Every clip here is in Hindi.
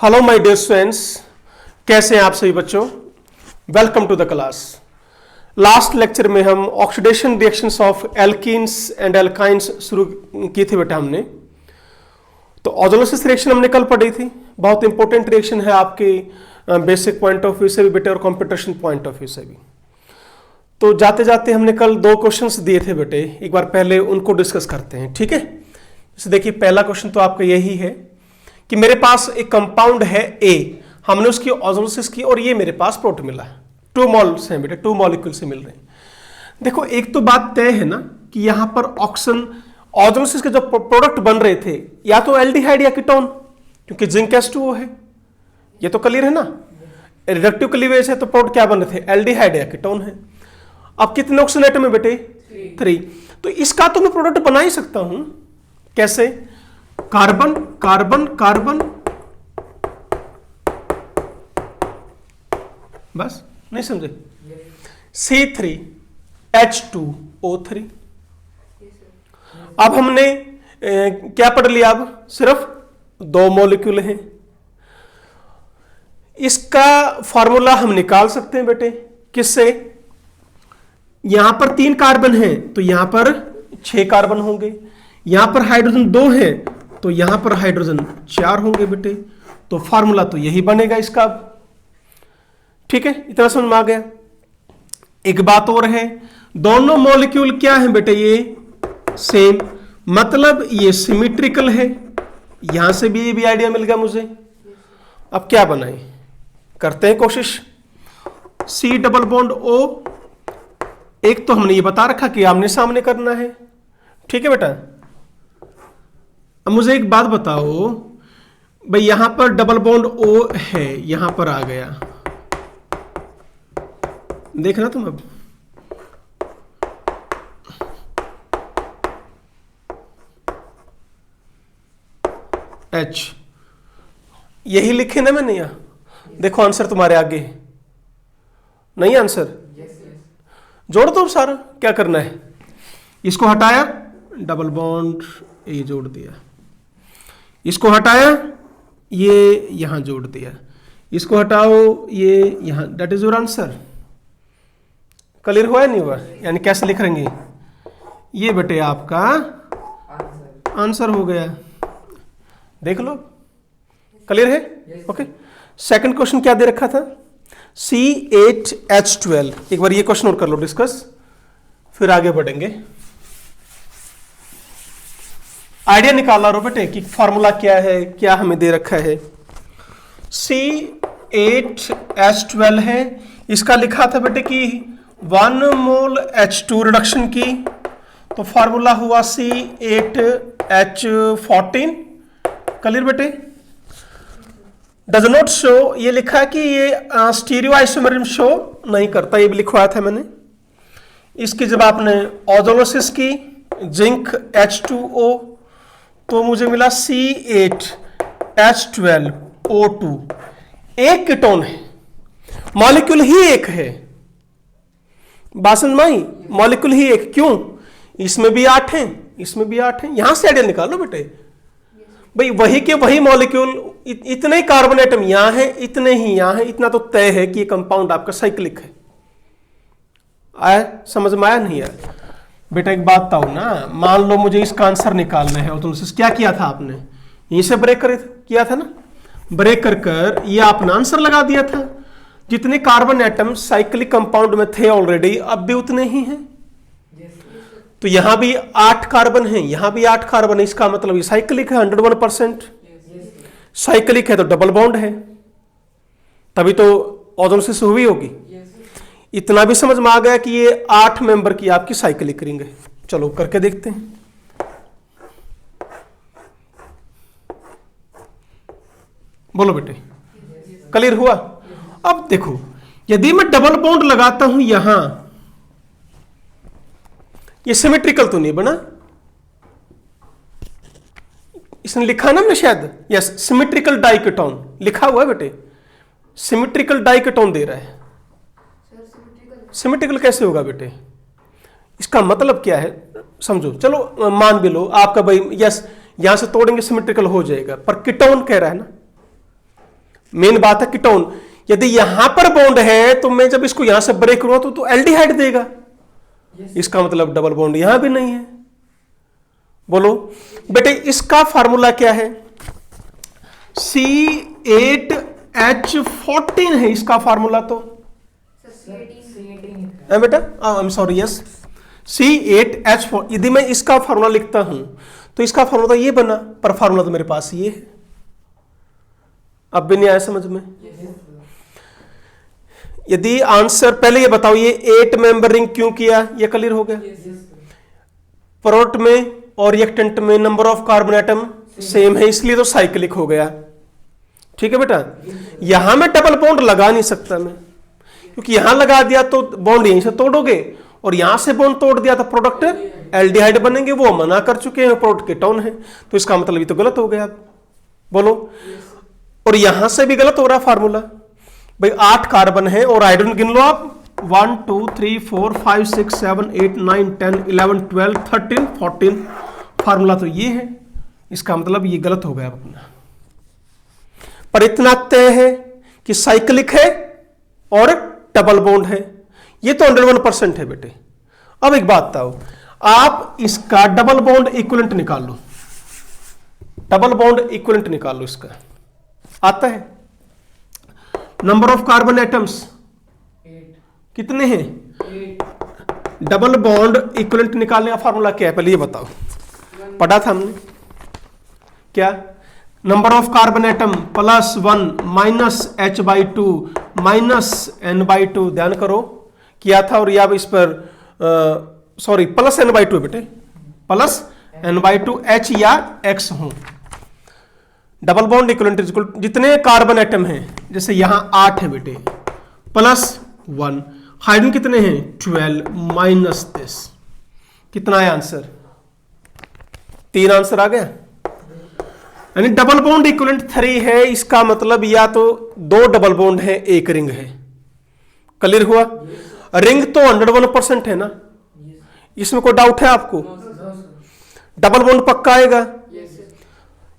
हेलो माय डियर स्टूडेंट्स, कैसे हैं आप सभी बच्चों। Welcome to the class. Last lecture में हम oxidation reactions of alkenes and alkynes शुरू की थी बेटा हमने। तो ऑजोलिसिस रिएक्शन हमने कल पढ़ी थी। बहुत इंपॉर्टेंट रिएक्शन है आपके बेसिक पॉइंट ऑफ व्यू से भी बेटे और कंप्यूटेशन पॉइंट ऑफ व्यू से भी। तो जाते जाते हमने कल दो क्वेश्चंस दिए थे बेटे, एक बार पहले उनको डिस्कस करते हैं, ठीक है। जैसे देखिए पहला क्वेश्चन तो आपका यही है कि मेरे पास एक कंपाउंड है ए, हमने उसकी ऑजोलिसिस की और ये मेरे पास प्रोडक्ट मिला है। 2 मोल्स हैं बेटे, 2 मॉलिक्यूल से मिल रहे हैं। देखो एक तो बात तय है ना कि यहां पर ऑक्सीजन ऑजोलिसिस के जो प्रोडक्ट बन रहे थे या तो एल्डिहाइड या कीटोन, क्योंकि जिंक H2O है, ये तो क्लियर है ना। रिडक्टिव क्लीवेज है तो प्रोडक्ट क्या बन रहे थे, एल्डिहाइड या कीटोन है। अब कितने ऑक्सीजन एटम है बेटे, 3। तो इसका तो मैं प्रोडक्ट बना ही सकता हूं। कैसे, कार्बन कार्बन कार्बन, बस नहीं समझे, C3H2O3। अब हमने क्या पढ़ लिया, अब सिर्फ 2 मॉलिक्यूल हैं। इसका फॉर्मूला हम निकाल सकते हैं बेटे, किससे। यहां पर 3 कार्बन है तो यहां पर 6 कार्बन होंगे, यहां पर हाइड्रोजन 2 है तो यहां पर हाइड्रोजन 4 होंगे बेटे। तो फॉर्मूला तो यही बनेगा इसका। ठीक है, इतना समझ में आ गया। एक बात और है, दोनों मॉलिक्यूल क्या है बेटे, ये सेम, मतलब ये सिमेट्रिकल है। यहां से भी ये भी आइडिया मिल गया मुझे। अब क्या बनाए, करते हैं कोशिश। C डबल बॉन्ड O, एक तो हमने ये बता रखा कि आमने सामने करना है, ठीक है बेटा। अब मुझे एक बात बताओ भाई, यहां पर डबल बॉन्ड O है, यहां पर आ गया, देखना तुम। अब H यही लिखे ना मैंने, यहां देखो आंसर तुम्हारे आगे नहीं, आंसर जोड़ दो सारा। क्या करना है, इसको हटाया, डबल बॉन्ड ये जोड़ दिया, इसको हटाया, ये यहां जोड़ दिया, इसको हटाओ, ये यहां, that is your answer. Clear हुआ नहीं हुआ, यानी कैसे लिख रहेंगे, ये बेटे आपका आंसर हो गया। देख लो, क्लियर है। ओके, सेकंड क्वेश्चन क्या दे रखा था, C8H12। एक बार ये क्वेश्चन और कर लो डिस्कस, फिर आगे बढ़ेंगे। आइडिया निकाला रो बेटे कि फॉर्मूला क्या है, क्या हमें दे रखा है। C8H12 है, इसका लिखा था बेटे कि 1 मोल H2 रिडक्शन की, तो फॉर्मूला हुआ C8H14। क्लियर बेटे। डज नॉट शो, ये लिखा है कि ये स्टीरियो आइसोमेरिज्म शो नहीं करता, ये भी लिखवाया था मैंने। इसकी जब आपने ऑजोलिसिस की जिंक H2O, तो मुझे मिला C8H12O2। एक कीटोन है, मॉलिक्यूल ही एक है, बासन माई, मॉलिक्यूल ही एक। क्यों, इसमें भी 8 हैं, इसमें भी 8 हैं। यहां से आइडिया निकालो बेटे भाई, वही के वही मॉलिक्यूल, इतने ही कार्बन एटम यहां है, इतने ही यहां है। इतना तो तय है कि ये कंपाउंड आपका साइक्लिक है। आया समझ में, आया नहीं आया बेटा। एक बात बताओ ना, मान लो मुझे इसका आंसर निकालना है, तो क्या किया था आपने, यहीं से ब्रेक किया था ना, ब्रेक कर ये आपने आंसर लगा दिया था। जितने कार्बन एटम साइक्लिक कंपाउंड में थे ऑलरेडी, अब भी उतने ही हैं। तो यहां भी 8 कार्बन है, यहां भी 8 कार्बन है, इसका मतलब ये साइक्लिक है 101%। साइक्लिक है तो डबल बॉन्ड है, तभी तो ऑजोलिसिस हुई होगी। इतना भी समझ में आ गया कि ये 8 मेंबर की आपकी साइक्लिक रिंग है। चलो करके देखते हैं। बोलो बेटे, क्लियर हुआ। अब देखो, यदि मैं डबल बॉन्ड लगाता हूं यहां, ये सिमेट्रिकल तो नहीं बना। इसने लिखा ना हमने शायद, यस, सिमेट्रिकल डाइकेटोन लिखा हुआ है बेटे। सिमेट्रिकल डाइकेटोन दे रहा है। सिमेट्रिकल कैसे होगा बेटे, इसका मतलब क्या है समझो। चलो मान भी लो आपका भाई, यस, यहां से तोड़ेंगे सिमेट्रिकल हो जाएगा, पर कीटोन कह रहा है ना, मेन बात है कीटोन। यदि यहां पर बॉन्ड है तो मैं जब इसको यहां से ब्रेक करूंगा तो एल्डिहाइड देगा। इसका मतलब डबल बॉन्ड यहां भी नहीं है। बोलो बेटे इसका फार्मूला क्या है? C8H14 है इसका फार्मूला। तो बेटा I am sorry, yes C8H4। यदि मैं इसका फार्मूला लिखता हूं तो इसका फार्मूला ये बना, पर फार्मूला तो मेरे पास ये है। अब भी नहीं आया समझ में? यदि आंसर, पहले ये बताओ ये 8 मेंबर रिंग क्यों किया, ये क्लियर हो गया? प्रोडक्ट में और रिएक्टेंट में number of carbon atom same है, इसलिए तो साइक्लिक हो गया। ठीक है बेटा, यहां मैं डबल बॉन्ड लगा नहीं सकता मैं, क्योंकि यहां लगा दिया तो बॉन्ड यहीं से तोड़ोगे, और यहां से बॉन्ड तोड़ दिया तो प्रोडक्ट एल्डिहाइड बनेंगे। वो मना कर चुके हैं, प्रोडक्ट कीटोन है, तो इसका मतलब ये तो गलत हो गया। बोलो, और यहां से भी गलत हो रहा फार्मूला। भाई 8 कार्बन है और हाइड्रोजन गिन लो आप, 1 2 3 4 5 6 7 8 9 10 11 12 13 14। फार्मूला तो ये है, इसका मतलब ये गलत हो गया अपना। पर इतना तय है कि साइक्लिक है और डबल बॉन्ड है, ये तो 101% है बेटे। अब एक बात बताओ, आप इसका डबल बॉन्ड इक्विवेलेंट निकाल लो, डबल बॉन्ड इक्विवेलेंट निकाल लो। इसका आता है नंबर ऑफ कार्बन एटम्स 8 कितने हैं? डबल बॉन्ड इक्विवेलेंट निकालने का फार्मूला क्या है, पहले ये बताओ। पढ़ा था हमने क्या? Number of carbon atom +1 minus H/2 minus N/2। ध्यान करो किया था, और या इस पर सॉरी प्लस N/2 बेटे, प्लस N/2 H या X हो। डबल बॉन्ड इक्विवेलेंट जितने कार्बन एटम हैं, जैसे यहां 8 है बेटे, +1। हाइड्रोजन कितने हैं? 12 माइनस दिस। कितना है आंसर? 3 आंसर आ गया। यानी डबल बॉन्ड इक्विवेलेंट 3 है। इसका मतलब या तो 2 डबल बॉन्ड है, 1 रिंग है। क्लियर हुआ? रिंग तो 101% है ना, इसमें कोई डाउट है आपको? डबल बॉन्ड पक्का आएगा।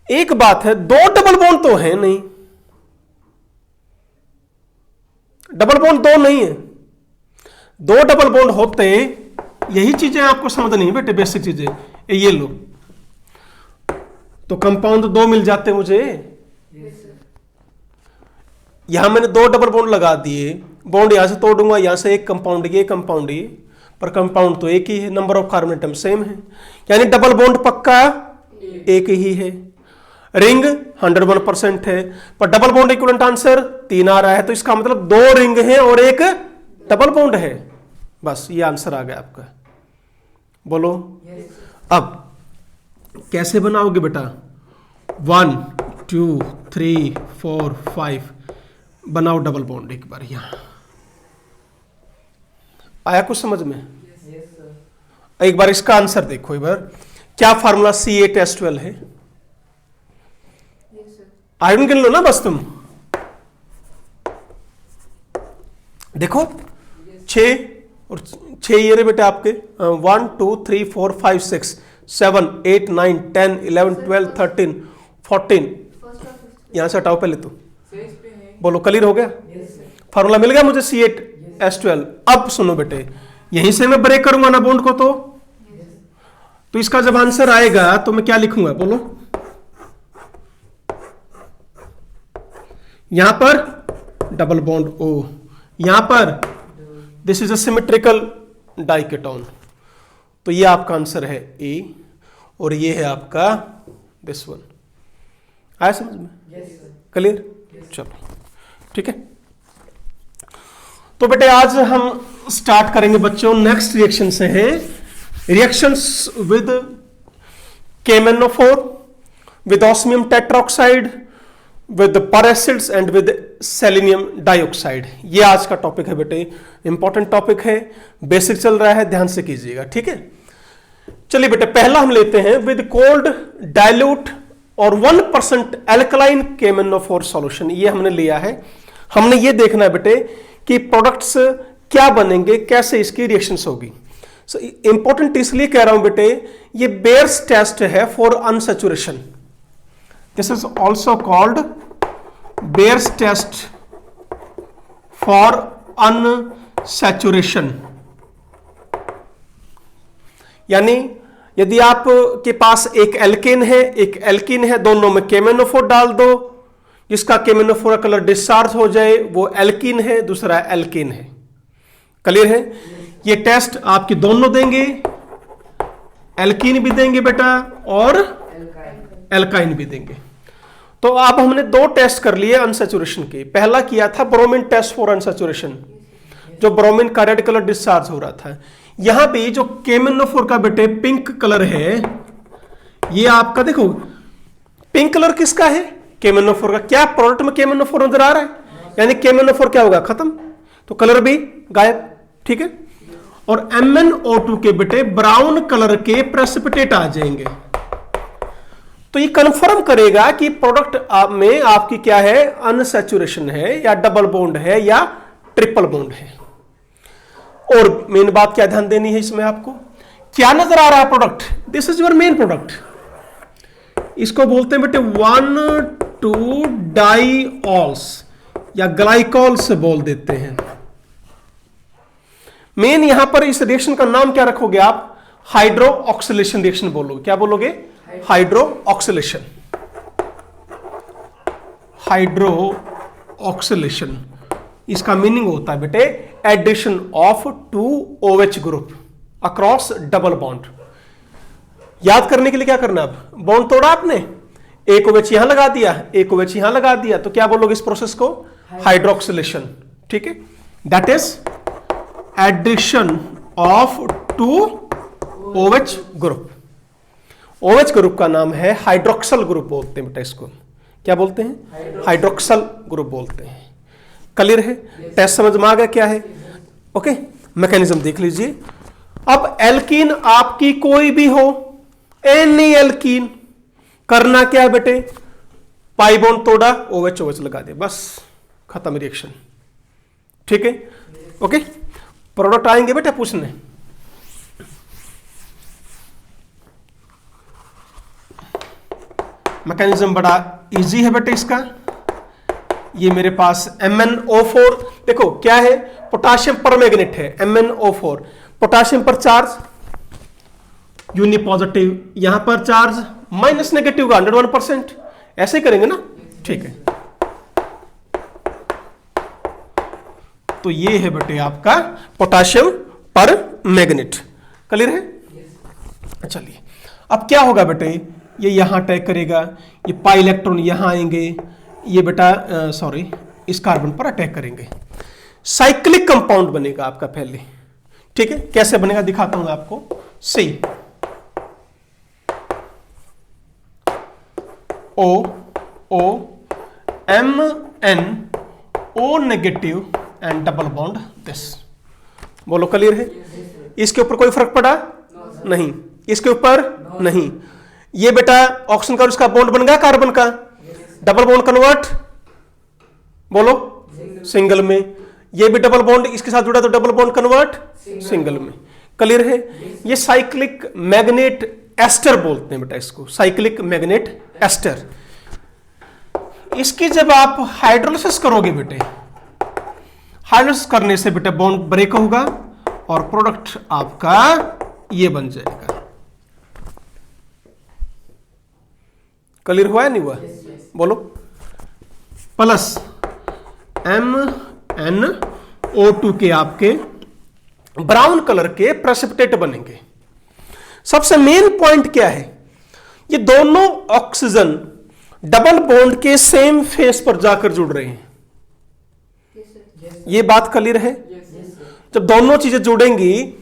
एक बात है, 2 डबल बॉन्ड तो है नहीं, डबल बॉन्ड 2 नहीं है। 2 डबल बॉन्ड होते, यही चीजें आपको समझनी है बेटे, बेसिक चीजें। ये लो तो कंपाउंड 2 मिल जाते मुझे। यहां मैंने 2 डबल बॉन्ड लगा दिए, बॉन्ड यहां से तोड़ूंगा, यहां से एक कंपाउंड ये कंपाउंड ये, पर कंपाउंड तो एक ही है, number of carbon atom same है, यानी डबल बॉन्ड पक्का एक ही है। रिंग 101% है, पर डबल बॉन्ड इक्विवेलेंट आंसर 3 आ रहा है, तो इसका मतलब 2 रिंग है और 1 डबल बॉन्ड है। बस ये आंसर आ गया आपका। बोलो अब कैसे बनाओगे बेटा? 1 2 3 4 5 बनाओ डबल बॉन्ड एक बार। यहां आया कुछ समझ में? एक बार इसका आंसर देखो। एक बार क्या फार्मूला C8H12 है? आयरन गिन लो ना बस तुम। देखो 6 और 6 ये रहे बेटे आपके, 1 2 3 4 5 6 7 8 9 10 11 12 13 14। यहां से हटाओ पहले तो। बोलो क्लियर हो गया? फार्मूला मिल गया मुझे C8H12। अब सुनो बेटे, यहीं से मैं ब्रेक करूंगा ना बॉन्ड को, तो इसका जब आंसर आएगा तो मैं क्या लिखूंगा? बोलो, यहां पर डबल बॉन्ड O, यहां पर this is a symmetrical diketone, तो ये आपका आंसर है A, और ये है आपका दिस वन। आया समझ में? क्लियर? चलो ठीक है। तो बेटे आज हम स्टार्ट करेंगे बच्चों, नेक्स्ट रिएक्शन से है reactions with KMnO4, with osmium tetroxide, with peracids and with selenium dioxide. ये आज का टॉपिक है बेटे, इंपॉर्टेंट टॉपिक है, बेसिक चल रहा है, ध्यान से कीजिएगा। ठीक है, चलिए बेटे पहला हम लेते हैं विद कोल्ड डाइल्यूट और 1% एल्कलाइन KMnO4 सॉल्यूशन। ये हमने लिया है। हमने ये देखना है बेटे कि प्रोडक्ट्स क्या बनेंगे, कैसे इसकी रिएक्शंस होगी। सो इंपॉर्टेंट इसलिए कह रहा हूं बेटे, ये बेयर्स टेस्ट है for unsaturation. This is also called Baeyer's test for unsaturation, यानी यदि आप के पास एक एल्केन है, एक एल्कीन है, दोनों में KMnO4 डाल दो, जिसका KMnO4 कलर डिस्चार्ज हो जाए वो एल्कीन है, दूसरा एल्केन है। क्लियर है? ये टेस्ट आपके दोनों देंगे, एल्कीन भी देंगे बेटा और एल्काइन भी देंगे। तो अब हमने दो टेस्ट कर लिए अनसैचुरेशन के। पहला किया था ब्रोमीन टेस्ट फॉर अनसैचुरेशन, जो ब्रोमीन का रेड कलर डिस्चार्ज हो रहा था। यहां भी जो KMnO4 का बेटे पिंक कलर है, ये आपका देखो पिंक कलर किसका है? KMnO4 का। क्या प्रोडक्ट में KMnO4 नजर आ रहा है? यानी KMnO4 क्या होगा? खत्म, तो कलर भी गायब। ठीक है। और MnO2 के बेटे ब्राउन कलर के प्रेसिपिटेट आ जाएंगे। तो ये कंफर्म करेगा कि प्रोडक्ट में आपकी क्या है? अनसैचुरेशन है या डबल बॉन्ड है या ट्रिपल बॉन्ड है। और मेन बात क्या ध्यान देनी है इसमें, आपको क्या नजर आ रहा है product? This is your main product. इसको बोलते हैं बेटे 1,2 डाइऑल्स या ग्लाइकॉल्स बोल देते हैं। मेन यहां पर इस रिएक्शन का नाम क्या रखोगे आप? हाइड्रो ऑक्सीलेशन रिएक्शन बोलोगे। क्या बोलोगे? Hydroxylation. हाइड्रो ऑक्सीलेशन इसका मीनिंग होता है बेटे addition of 2 OH group across double bond. याद करने के लिए क्या करना? अब बॉन्ड तोड़ा आपने, एक OH यहां लगा दिया, एक OH यहां लगा दिया, तो क्या बोलोगे इस प्रोसेस को? हाइड्रोक्सिलेशन। ठीक है, that is addition of 2 OH group. OH group का नाम है हाइड्रोक्सल ग्रुप बोलते हैं बेटा इसको। क्या बोलते हैं? हाइड्रोक्सल ग्रुप बोलते हैं। क्लियर है? टेस्ट समझ में आ गया क्या है? ओके, मैकेनिज्म देख लीजिए। अब एल्कीन आपकी कोई भी हो, एनी एल्कीन, करना क्या है बेटे? पाई बॉन्ड तोड़ा, OH लगा दे, बस खत्म रिएक्शन। ठीक है, ओके। प्रोडक्ट आएंगे बेटा पूछने। मैकेनिज्म बड़ा इजी है बेटे इसका। ये मेरे पास MnO4 देखो क्या है? पोटाशियम परमैग्नेट है MnO4। पोटाशियम पर चार्ज यूनि पॉजिटिव, यहां पर चार्ज माइनस नेगेटिव का 101%। ऐसे ही करेंगे ना? ठीक है। तो ये है बेटे आपका पोटाशियम पर मैग्नेट। क्लियर है? चलिए अब क्या होगा बेटे? ये यहां अटैक करेगा, ये पाई इलेक्ट्रॉन यहां आएंगे, ये बेटा सॉरी इस कार्बन पर अटैक करेंगे। साइक्लिक कंपाउंड बनेगा आपका पहले। ठीक है, कैसे बनेगा दिखाता हूं आपको। सी O MnO negative and double bond this. बोलो क्लियर है? इसके ऊपर कोई फर्क पड़ा? नहीं। इसके ऊपर नहीं। ये बेटा ऑक्सीजन का इसका बॉन्ड बन गया कार्बन का, डबल बॉन्ड कन्वर्ट, बोलो सिंगल में। ये भी डबल बॉन्ड इसके साथ जुड़ा तो डबल बॉन्ड कन्वर्ट सिंगल में। क्लियर है? ये साइक्लिक मैग्नेट एस्टर बोलते हैं बेटा इसको, साइक्लिक मैग्नेट एस्टर। इसकी जब आप हाइड्रोलिसिस करोगे बेटे, हाइड्रोलिसिस करने से बेटा बॉन्ड ब्रेक होगा और प्रोडक्ट आपका ये बन जाएगा। क्लियर हुआ है नहीं हुआ? बोलो। प्लस MnO2 के आपके ब्राउन कलर के प्रेसिपिटेट बनेंगे। सबसे मेन पॉइंट क्या है? ये दोनों ऑक्सीजन डबल बॉन्ड के सेम फेस पर जाकर जुड़ रहे हैं। ये बात क्लियर है? जब दोनों चीजें जुड़ेंगी,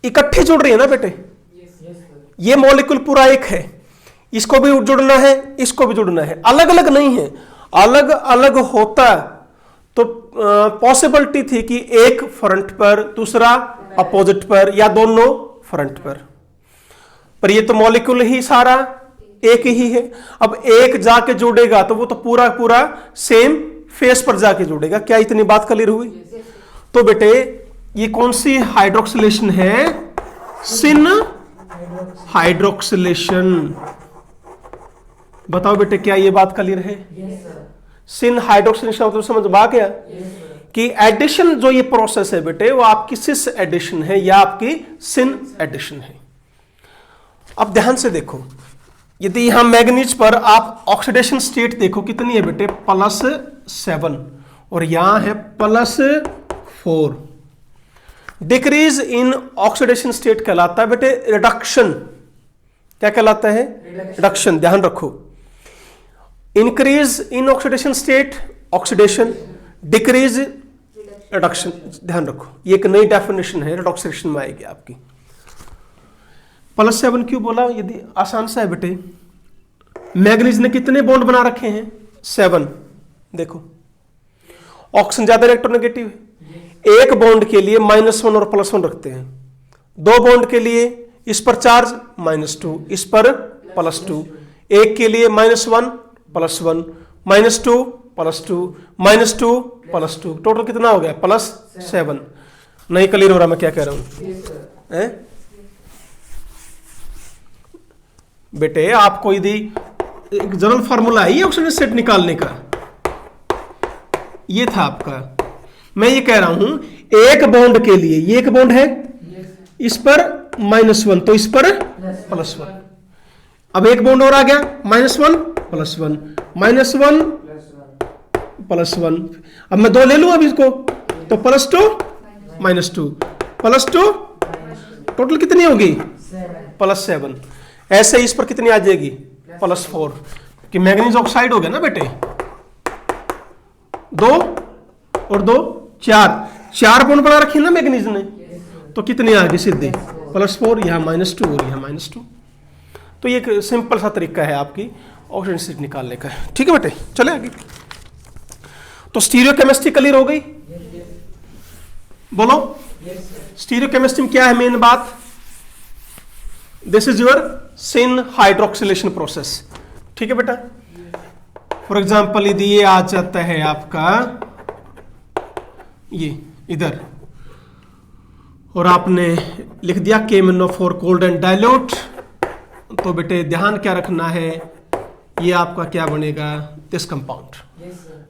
इकट्ठे जुड़ रही है ना बेटे, ये मॉलिक्यूल पूरा एक है, इसको भी जुड़ना है, इसको भी जुड़ना है, अलग अलग नहीं है। अलग अलग होता तो पॉसिबिलिटी थी कि एक फ्रंट पर, दूसरा अपोजिट पर, या दोनों फ्रंट पर ये तो मॉलिक्यूल ही सारा एक ही है। अब एक जाके जुड़ेगा तो वो तो पूरा पूरा सेम फेस पर जाके जुड़ेगा। क्या इतनी बात क्लियर हुई? तो बेटे ये कौन सी हाइड्रोक्सिलेशन है? सिन हाइड्रोक्सिलेशन। बताओ बेटे क्या ये बात क्लियर है? सिन हाइड्रोक्सिलेशन का मतलब समझ में आ गया कि एडिशन जो ये प्रोसेस है बेटे वो आपकी सिस एडिशन है या आपकी सिन एडिशन है। अब ध्यान से देखो, यदि यहां मैग्नीज पर आप ऑक्सीडेशन स्टेट देखो कितनी है बेटे, +7 और यहां है +4। डिक्रीज इन ऑक्सीडेशन स्टेट कहलाता है बेटे रिडक्शन। क्या कहलाता है? रिडक्शन। ध्यान रखो, increase in oxidation state oxidation, decrease reduction. ध्यान रखो, ये एक नई डेफिनेशन है, रिडॉक्सिलेशन में आएगी आपकी। +7 क्यों बोला? यदि आसान सा है बेटे, मैग्नीज ने कितने बॉन्ड बना रखे हैं? 7। देखो ऑक्सीजन ज्यादा इलेक्ट्रोनेगेटिव है, एक बॉन्ड के लिए -1 और +1 रखते हैं, 2 बॉन्ड के लिए इस पर चार्ज -2, इस पर +2, एक के लिए -1 +1 -2 +2 +2, टोटल कितना हो गया? +7। नहीं क्लियर हो रहा मैं क्या कह रहा हूं? बेटे आपको यदि एक जनरल फार्मूला है ऑक्सीजन स्टेट निकालने का, ये था आपका। मैं ये कह रहा हूं एक बॉन्ड के लिए, ये एक बॉन्ड है, इस पर -1 तो इस पर +1। अब एक बॉन्ड और आ गया, -1 +1 -1 +1। अब मैं 2 ले लूं अब इसको, तो +2 -2 +2, टोटल कितनी होगी? +7। ऐसे इस पर कितनी आ जाएगी? +4, कि मैग्नीज ऑक्साइड हो गया ना बेटे, 2 और 2 4 बॉन्ड बना रखी ना मैग्नीज ने, तो कितनी आ गई सीधे? +4, यहां -2 और यहां -2। तो ये एक सिंपल सा तरीका है आपकी ऑक्सीजन स्टेट निकालने का। ठीक है बेटे, चले आगे। तो स्टीरियोकेमिस्ट्री क्लियर हो गई? बोलो स्टीरियोकेमिस्ट्री में क्या है मेन बात? This is your syn hydroxylation process. ठीक है बेटा, फॉर एग्जाम्पल यदि ये आ जाता है आपका ये इधर, और आपने लिख दिया KMnO4 कोल्ड एंड डाइल्यूट, तो बेटे ध्यान क्या रखना है, ये आपका क्या बनेगा? This compound,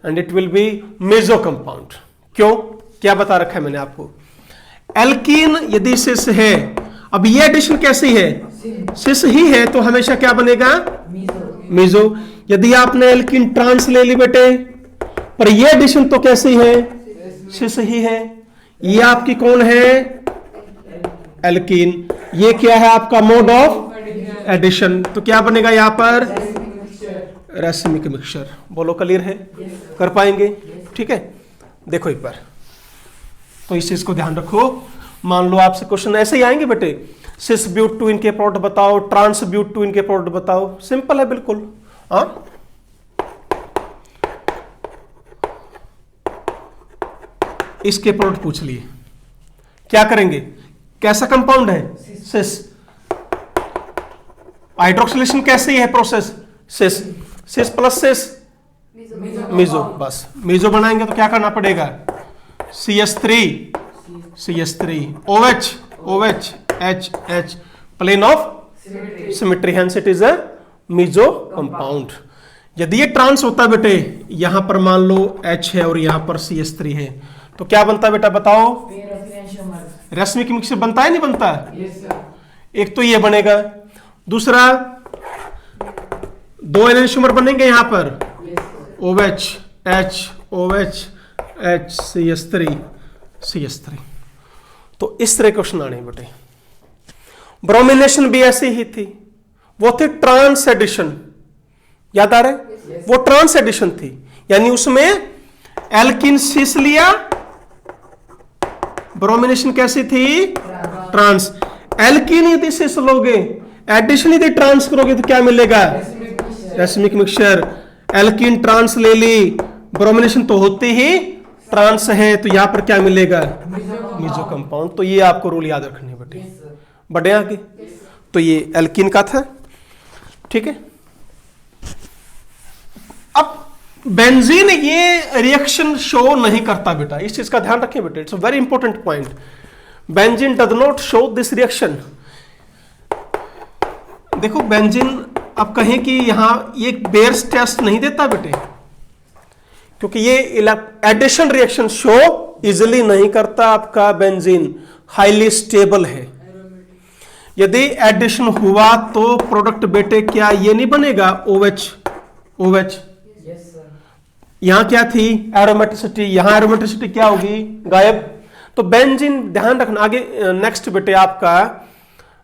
and it will be meso compound. क्यों? क्या बता रखा है मैंने आपको? एल्कीन यदि सिस है, अब ये एडिशन कैसी है? सिस ही है, तो हमेशा क्या बनेगा? मेजो। यदि आपने एल्कीन ट्रांस ले ली बेटे, पर ये एडिशन तो कैसी है? सिस ही है। ये आपकी कौन है? एल्कीन। ये क्या है आपका? Mode of addition. तो क्या बनेगा यहां पर? Racemic mixture. बोलो क्लियर है? कर पाएंगे? ठीक है, देखो एक बार, तो इस चीज को ध्यान रखो। मान लो आपसे क्वेश्चन ऐसे ही आएंगे बेटे, सिस ब्यूट 2 इनके प्रोडक्ट बताओ, ट्रांस ब्यूट 2 इनके प्रोडक्ट बताओ। सिंपल है बिल्कुल। हाँ, इसके प्रोडक्ट पूछ लिए, क्या करेंगे? कैसा कंपाउंड है? सिस। हाइड्रोक्सिलेशन कैसे है प्रोसेस? सिस। सिस प्लस सिस मेजो। बस मेजो बनाएंगे तो क्या करना पड़ेगा? CH3 OH OH H H, plane of symmetry, hence it is a meso compound. यदि ये ट्रांस होता बेटे, यहां पर मान लो H है और यहां पर CH3 है, तो क्या बनता बेटा बताओ? रेशमिक मिक्सचर बनता है नहीं बनता? एक तो ये बनेगा, दूसरा 2 एनेंशियोमर बनेंगे यहां पर, OH H OH H CH3। तो इस तरह क्वेश्चन आने बेटे। ब्रोमिनेशन भी ऐसी ही थी, वो थी ट्रांस एडिशन। याद आ रहा है? वो ट्रांस एडिशन थी, यानी उसमें एल्किन सिस लिया, ब्रोमिनेशन कैसी थी? ट्रांस। एल्किन यदि सिस लोगे, एडिशन यदि ट्रांस करोगे, तो क्या मिलेगा? Racemic mixture. एल्किन ट्रांस ले ली, ब्रोमिनेशन तो होती ही ट्रांस है, तो यहां पर क्या मिलेगा? मेजो कंपाउंड। तो ये आपको रूल याद रखने बेटे। बढ़े आगे, तो ये एल्कीन का था। ठीक है, अब बेंजीन ये रिएक्शन शो नहीं करता बेटा, इस चीज का ध्यान रखें बेटे, it's a very important point. Benzene does not show this reaction. देखो बेंजीन, अब कहें कि यहां ये बेयर्स टेस्ट नहीं देता बेटे, क्योंकि ये एडिशन रिएक्शन शो इजिली नहीं करता। आपका बेंजीन हाईली स्टेबल है। यदि एडिशन हुआ तो प्रोडक्ट बेटे क्या ये नहीं बनेगा OH OH। यहां क्या थी एरोमेटिसिटी, यहां एरोमेटिसिटी क्या होगी गायब। तो बेंजीन ध्यान रखना। आगे नेक्स्ट बेटे आपका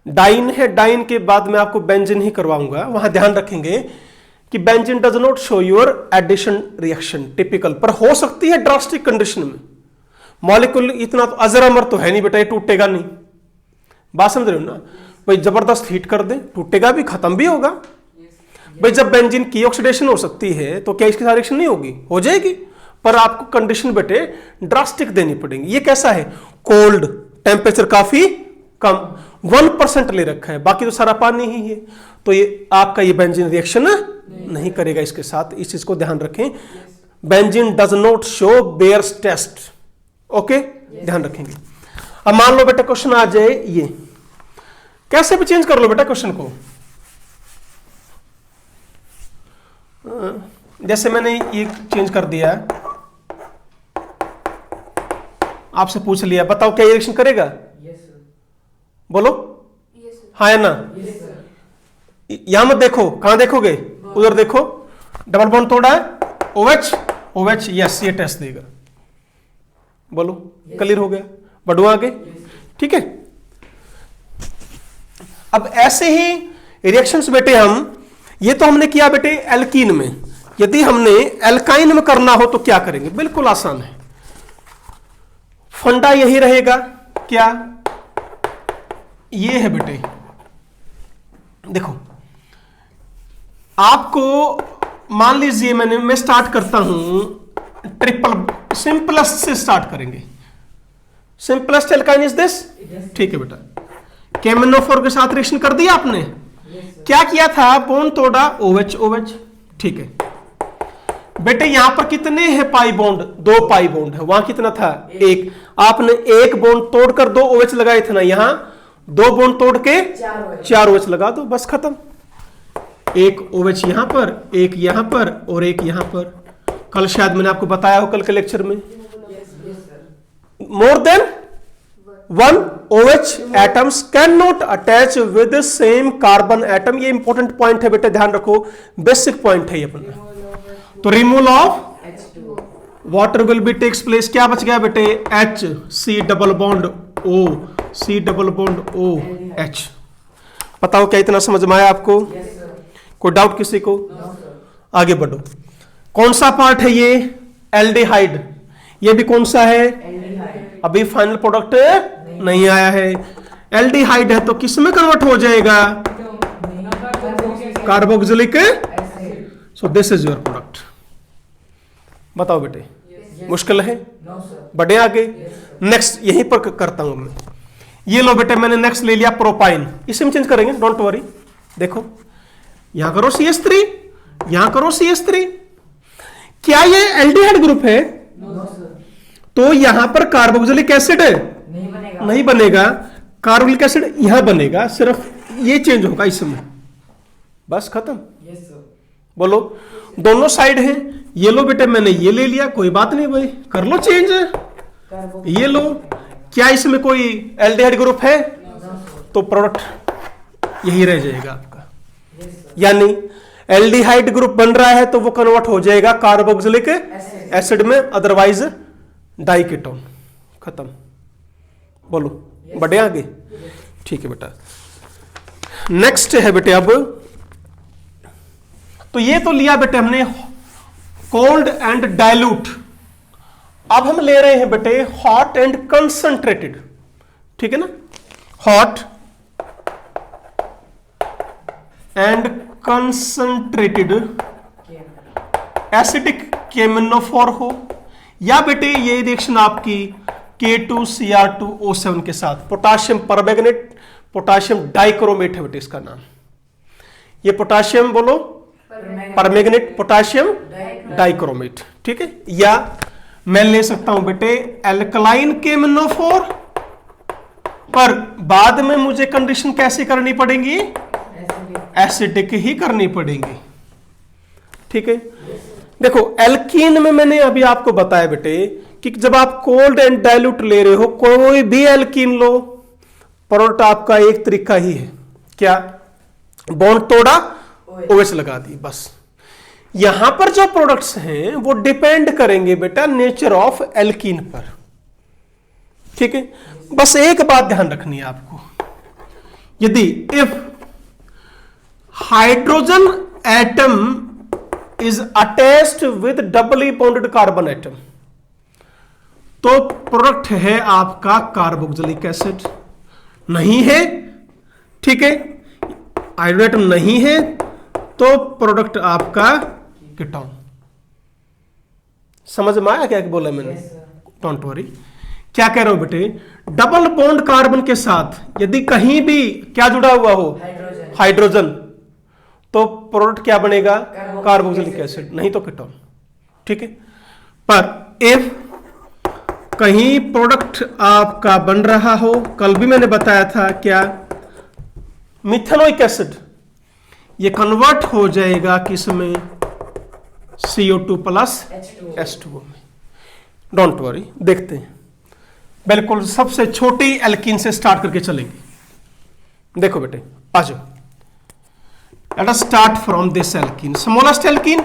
डाइन है, डाइन के बाद मैं आपको बेंजीन ही करवाऊंगा। वहां ध्यान रखेंगे कि benzene does not show your addition reaction typical, पर हो सकती है ड्रास्टिक कंडीशन में। मॉलिक्यूल इतना तो अजर अमर तो है नहीं बेटा, ये टूटेगा नहीं। बात समझ रहे हो ना भाई, जबरदस्त हीट कर दे टूटेगा भी, खत्म भी होगा। भाई जब बेंजीन की ऑक्सीडेशन हो सकती है तो क्या इसकी रिएक्शन नहीं होगी? हो जाएगी, पर आपको कंडीशन बेटे ड्रास्टिक देनी पड़ेगी। ये कैसा है? कोल्ड, टेम्परेचर काफी कम, 1% ले रखा है, बाकी तो सारा पानी ही है। तो ये आपका ये बेंजीन रिएक्शन नहीं करेगा इसके साथ। इस चीज को ध्यान रखें। Benzene does not show Baeyer's test. Okay, ध्यान रखेंगे। अब मान लो बेटा क्वेश्चन आ जाए ये, कैसे भी चेंज कर लो बेटा क्वेश्चन को। जैसे मैंने ये चेंज कर दिया, आपसे पूछ लिया, बताओ क्या रिएक्शन करेगा? बोलो हाँ या ना? यहां मत देखो, कहां देखोगे? उधर देखो, डबल बॉन्ड तोड़ा है, OH OH, यस ये टेस्ट देगा। बोलो क्लियर हो गया? बढ़ो आगे, ठीक है। अब ऐसे ही रिएक्शंस बेटे हम, ये तो हमने किया बेटे एल्कीन में। यदि हमने एल्काइन में करना हो तो क्या करेंगे? बिल्कुल आसान है। फंडा यही रहेगा क्या? ये है बेटे, देखो आपको मान लीजिए मैं स्टार्ट करता हूं ट्रिपल, सिंपलेस्ट से स्टार्ट करेंगे। सिंपलेस्ट एल्काइन इज दिस, ठीक है बेटा। KMnO4 के साथ रिएक्शन कर दिया आपने। क्या किया था? बॉन्ड तोड़ा, OH OH, ठीक है बेटे। यहां पर कितने हैं पाई बॉन्ड? 2 पाई बॉन्ड है। वहां कितना था? 1। आपने एक बॉन्ड तोड़कर 2 OH लगाए थे ना, यहां 2 बॉन्ड तोड़ के 4 OH लगा दो, बस खत्म। एक OH यहां पर, एक यहां पर और एक यहां पर। कल शायद मैंने आपको बताया हो कल के लेक्चर में, more than 1 OH atoms can not attach with same carbon atom. ये इंपॉर्टेंट पॉइंट है बेटे, ध्यान रखो, बेसिक पॉइंट है ये अपना। तो removal of water will be takes place. क्या बच गया बेटे? H, C double bond O, C double bond O H। बताओ क्या इतना समझ में आया आपको? कोई डाउट किसी को? आगे बढ़ो। कौन सा पार्ट है ये? एल्डिहाइड। ये भी कौन सा है? अभी फाइनल प्रोडक्ट नहीं आया है। एल्डिहाइड है तो किस में कन्वर्ट हो जाएगा? Carboxylic. So this is your product. बताओ बेटे, मुश्किल है? बढ़े आगे। नेक्स्ट यहीं पर करता हूं मैं। ये लो बेटे, मैंने नेक्स्ट ले लिया प्रोपाइन। इसे हम चेंज करेंगे, डोंट वरी। देखो यहां करो CH3, यहां करो CH3। क्या ये एल्डिहाइड ग्रुप है? तो यहां पर कार्बोक्सिलिक एसिड नहीं बनेगा। कार्बोक्सिलिक एसिड यहां बनेगा, सिर्फ ये चेंज होगा इसमें, बस खत्म। बोलो दोनों साइड है। ये लो बेटे, मैंने ये ले लिया, कोई बात नहीं भाई, कर लो चेंज। ये लो, क्या इसमें कोई एल्डिहाइड ग्रुप है? तो प्रोडक्ट यही रह जाएगा आपका। यानी एल्डिहाइड ग्रुप बन रहा है तो वो कन्वर्ट हो जाएगा कार्बोक्सिलिक एसिड में, अदरवाइज डाइकेटोन। खत्म। बोलो बढ़े आगे, ठीक है बेटा। नेक्स्ट है बेटे, अब तो ये तो लिया बेटे हमने कोल्ड एंड डाइल्यूट। अब हम ले रहे हैं बेटे हॉट एंड कंसंट्रेटेड, ठीक है ना। Hot and concentrated acidic KMnO4 हो, या बेटे ये रिएक्शन आपकी K2Cr2O7 के साथ पोटाशियम परमैंगनेट, पोटाशियम डाइक्रोमेट है बेटे इसका नाम। ये पोटाशियम बोलो परमैंगनेट, पोटाशियम डाइक्रोमेट, ठीक है। या मैं ले सकता हूं बेटे एल्कलाइन KMnO4, पर बाद में मुझे कंडीशन कैसे करनी पड़ेगी? एसिडिक ही करनी पड़ेगी, ठीक है। देखो एल्कीन में मैंने अभी आपको बताया बेटे कि जब आप कोल्ड एंड डाइल्यूट ले रहे हो, कोई भी एल्कीन लो, प्रोडक्ट आपका एक तरीका ही है, क्या? बॉन्ड तोड़ा, OH लगा दी, बस। यहां पर जो प्रोडक्ट्स हैं वो डिपेंड करेंगे बेटा नेचर ऑफ एल्कीन पर, ठीक है। बस एक बात ध्यान रखनी है आपको, यदि if hydrogen atom is attached with doubly bonded carbon atom, तो प्रोडक्ट है आपका कार्बोक्सिलिक एसिड। नहीं है, ठीक है, हाइड्रोजन एटम नहीं है तो प्रोडक्ट आपका कीटोन। समझ में आया क्या बोला मैंने? Don't worry. क्या कह रहा हूं बेटे, डबल बॉन्ड कार्बन के साथ यदि कहीं भी क्या जुड़ा हुआ हो, हाइड्रोजन, तो प्रोडक्ट क्या बनेगा? कार्बोक्सिलिक एसिड, नहीं तो कीटोन, ठीक है। पर इफ कहीं प्रोडक्ट आपका बन रहा हो, कल भी मैंने बताया था क्या, मिथेनोइक एसिड, ये कन्वर्ट हो जाएगा किसमें? CO2 प्लस H2O में। डोंट वरी, देखते हैं। बिल्कुल सबसे छोटी एल्कीन से स्टार्ट करके चलेंगे। देखो बेटे, आ जाओ, let us start from this alkene, smallest alkene.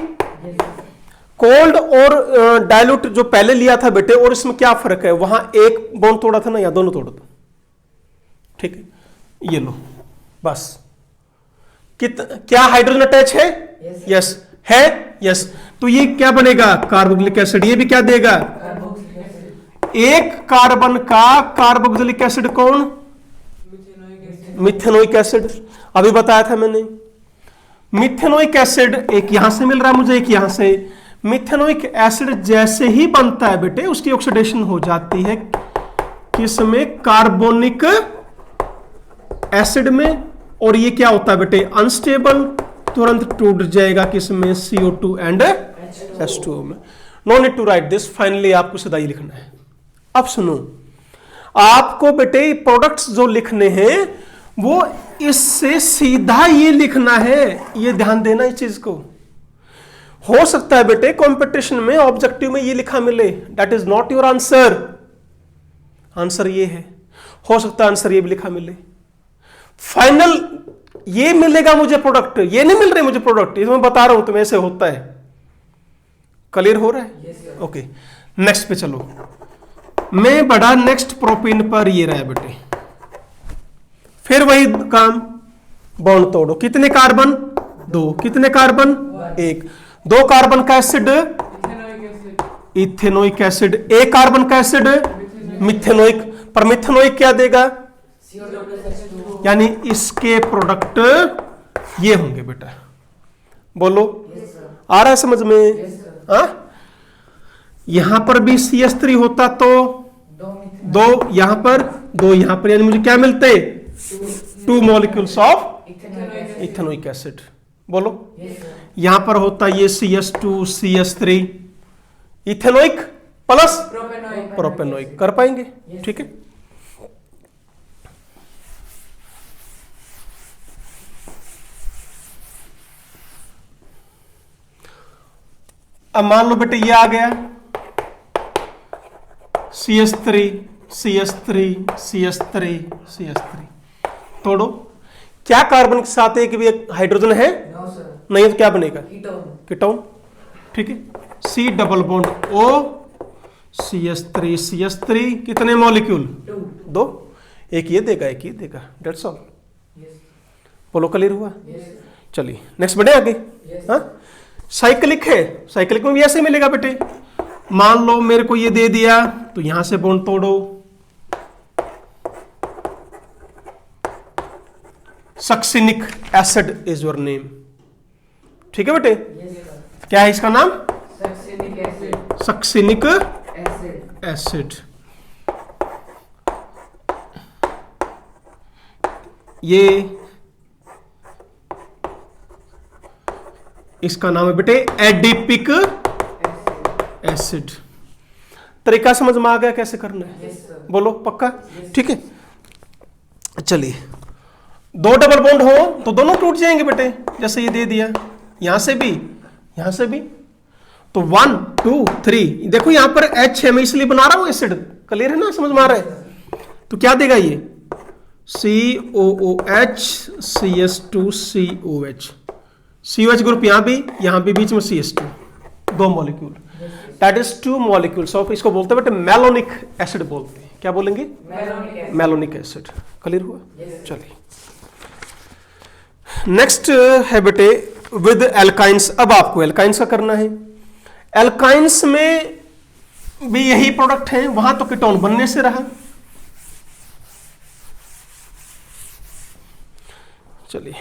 Cold और डाइल्यूट जो पहले लिया था बेटे, और इसमें क्या फर्क है? वहां एक बॉन्ड तोड़ा था ना, या दोनों तोड़ा था, ठीक है। ये लो, बस। क्या हाइड्रोजन अटैच है? यस है, यस। तो ये क्या बनेगा? Carboxylic acid. ये भी क्या देगा? एक कार्बन का कार्बोक्सिलिक एसिड कौन? Methanoic acid. अभी बताया था मैंने, मिथेनोइक एसिड एक यहां से मिल रहा है मुझे, एक यहां से। मिथेनोइक एसिड जैसे ही बनता है बेटे, उसकी ऑक्सीडेशन हो जाती है किसमें? कार्बोनिक एसिड में। और ये क्या होता है बेटे? अनस्टेबल, तुरंत टूट जाएगा किसमें? CO2 एंड H2O में। No need to write this, finally आपको सीधा ही लिखना है। अब सुनो, आपको बेटे प्रोडक्ट्स जो लिखने हैं वो इससे सीधा ये लिखना है, ये ध्यान देना इस चीज को। हो सकता है बेटे कंपटीशन में, ऑब्जेक्टिव में ये लिखा मिले, that is not your answer. Answer ये है, हो सकता है आंसर ये भी लिखा मिले। फाइनल ये मिलेगा मुझे प्रोडक्ट, ये नहीं मिल रहे मुझे प्रोडक्ट, ये मैं बता रहा हूं तुम्हें, ऐसे होता है। क्लियर हो रहा है? ओके, नेक्स्ट पे चलो। मैं बढ़ा नेक्स्ट प्रोपीन पर, ये रहा बेटे, फिर वही काम, बॉन्ड तोड़ो। कितने कार्बन? 2। कितने कार्बन? 1। 2 कार्बन का एसिड इथेनोइक एसिड, 1 कार्बन का एसिड मिथेनोइक। पर मिथेनोइक क्या देगा? यानी इसके प्रोडक्ट ये होंगे बेटा। बोलो, आ रहा है समझ में? यहां पर भी CH3 होता तो 2 यहां पर, 2 यहां पर, यानी मुझे क्या मिलते? 2 मॉलिक्यूल्स ऑफ इथेनोइक एसिड। बोलो, यहां पर होता ये CH2 CH3, ethanoic plus propanoic. कर पाएंगे? ठीक है। अब मान लो बेटे ये आ गया CH3 CH3 CH3 CH3, तोड़ो। क्या कार्बन के साथ एक भी एक हाइड्रोजन है? नहीं, तो क्या बनेगा? कीटोन। ठीक है। C double bond O CH3 CH3, कितने मॉलिक्यूल? 2। एक ये देगा, एक ये देगा, डेट्स ऑल। बोलो, क्लियर हुआ? चलिए नेक्स्ट बढ़े आगे। हाँ, साइक्लिक है, साइक्लिक में भी ऐसे मिलेगा बेटे। मान लो मेरे को ये दे दिया, तो यहां से बॉन्ड तोड़ो। Succinic acid is your name. ठीक है बेटे? क्या है इसका नाम? Succinic acid. ये इसका नाम है बेटे एडिपिक एसिड। तरीका समझ में आ गया कैसे करना है? बोलो पक्का? ठीक है। चलिए, 2 डबल बॉन्ड हो तो दोनों टूट जाएंगे बेटे, जैसे ये दे दिया, यहां से भी यहां से भी, तो 1 2 3, देखो यहां पर H है, मैं इसलिए बना रहा हूं एसिड। क्लियर है ना, समझ में आ रहा है? तो क्या देगा ये COOH CS2COH, COH ग्रुप यहां भी बीच में CS2, 2 molecule, that is 2 molecules of, इसको बोलते हैं बेटे मेलोनिक एसिड बोलते हैं। क्या बोलेंगे? Malonic acid. क्लियर हुआ? चलिए नेक्स्ट है बेटे विद एल्काइंस। अब आपको एल्काइंस का करना है। एल्काइंस में भी यही प्रोडक्ट है, वहां तो कीटोन बनने से रहा। चलिए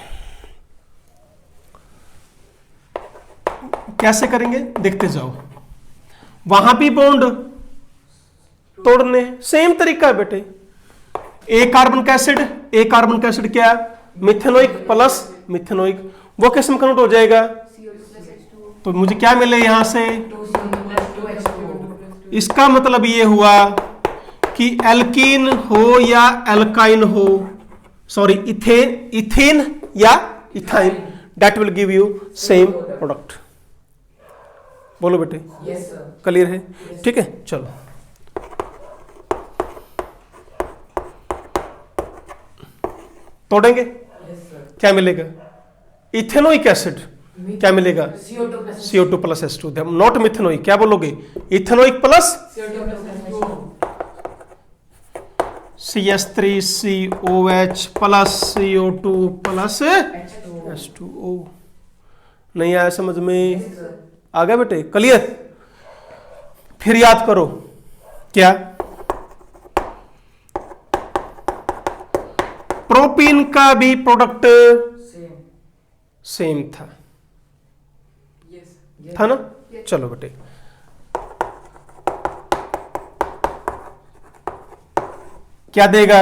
कैसे करेंगे देखते जाओ। वहां भी बॉन्ड तोड़ने, सेम तरीका है बेटे। एक कार्बन का एसिड क्या है? मिथेनोइक प्लस मिथेनोइक, वो कैसे में कन्वर्ट हो जाएगा? तो मुझे क्या मिले यहां से? इसका मतलब ये हुआ कि एल्कीन हो या एल्काइन हो, सॉरी इथेन या ethyne, that will give you same product. बोलो बेटे। क्लियर है? ठीक है, चलो तोड़ेंगे। क्या मिलेगा? Ethanoic acid. क्या मिलेगा? CO2 plus H2, not methanoic. क्या बोलोगे? Ethanoic plus CS3COH plus CO2 plus H2O। नहीं आया समझ में? आ गया बेटे? क्लियर? फिर याद करो क्या? प्रोपीन का भी प्रोडक्ट सेम था, था ना? चलो बेटे क्या देगा?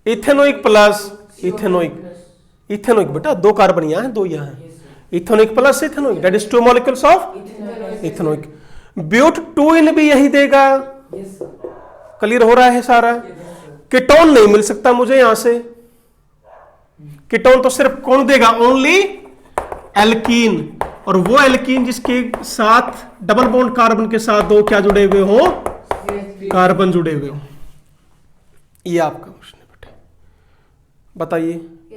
इथेनोइक प्लस इथेनोइक बेटा, 2 कार्बन यहां है, 2 यहां है। Ethanoic plus ethanoic, that is 2 molecules of ethanoic. But 2 भी यही देगा। क्लियर हो रहा है सारा? कीटोन नहीं मिल सकता मुझे यहां से। कीटोन तो सिर्फ कौन देगा? ओनली एल्कीन, और वो एल्कीन जिसके साथ डबल बॉन्ड कार्बन के साथ 2 क्या जुड़े हुए हो? कार्बन जुड़े हुए हो। ये आपका क्वेश्चन है बेटे, बताइए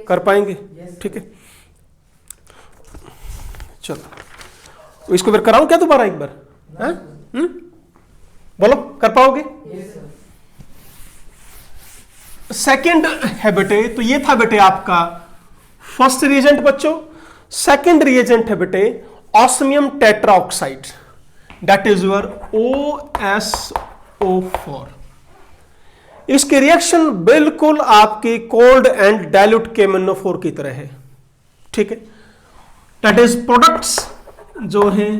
कर पाएंगे? ठीक है, चलो इसको फिर कराऊं क्या दोबारा एक बार? बोलो कर पाओगे? सेकंड है बेटे, तो ये था बेटे आपका फर्स्ट रिएजेंट बच्चों। सेकंड रिएजेंट है बेटे osmium tetroxide, that is your OSO4। इसकी रिएक्शन बिल्कुल आपकी कोल्ड एंड डाइल्यूट KMnO4 की तरह है। ठीक है, दैट इज प्रोडक्ट्स जो है,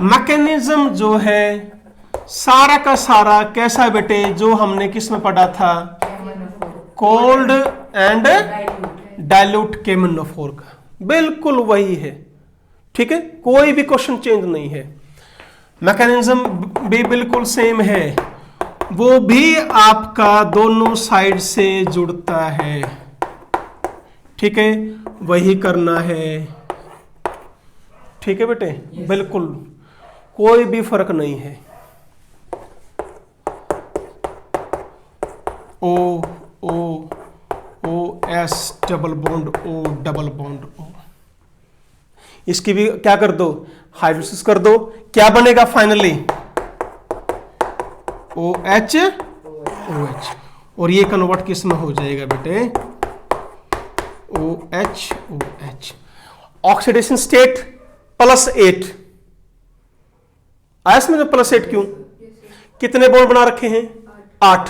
मैकेनिज्म जो है, सारा का सारा कैसा है बेटे? जो हमने किस में पढ़ा था? कोल्ड एंड डाइल्यूट KMnO4 का, बिल्कुल वही है। ठीक है, कोई भी क्वेश्चन चेंज नहीं है। मैकेनिज्म भी बिल्कुल सेम है, वो भी आपका दोनों साइड से जुड़ता है। ठीक है, वही करना है। ठीक है बेटे, बिल्कुल कोई भी फर्क नहीं है। OS double bond O double bond O, इसकी भी क्या कर दो? हाइड्रोलिसिस कर दो। क्या बनेगा फाइनली? OH OH, और ये कन्वर्ट किस में हो जाएगा बेटे? OH OH। ऑक्सीडेशन स्टेट +8 आया इसमें? +8 क्यों? कितने बॉन्ड बना रखे हैं? 8।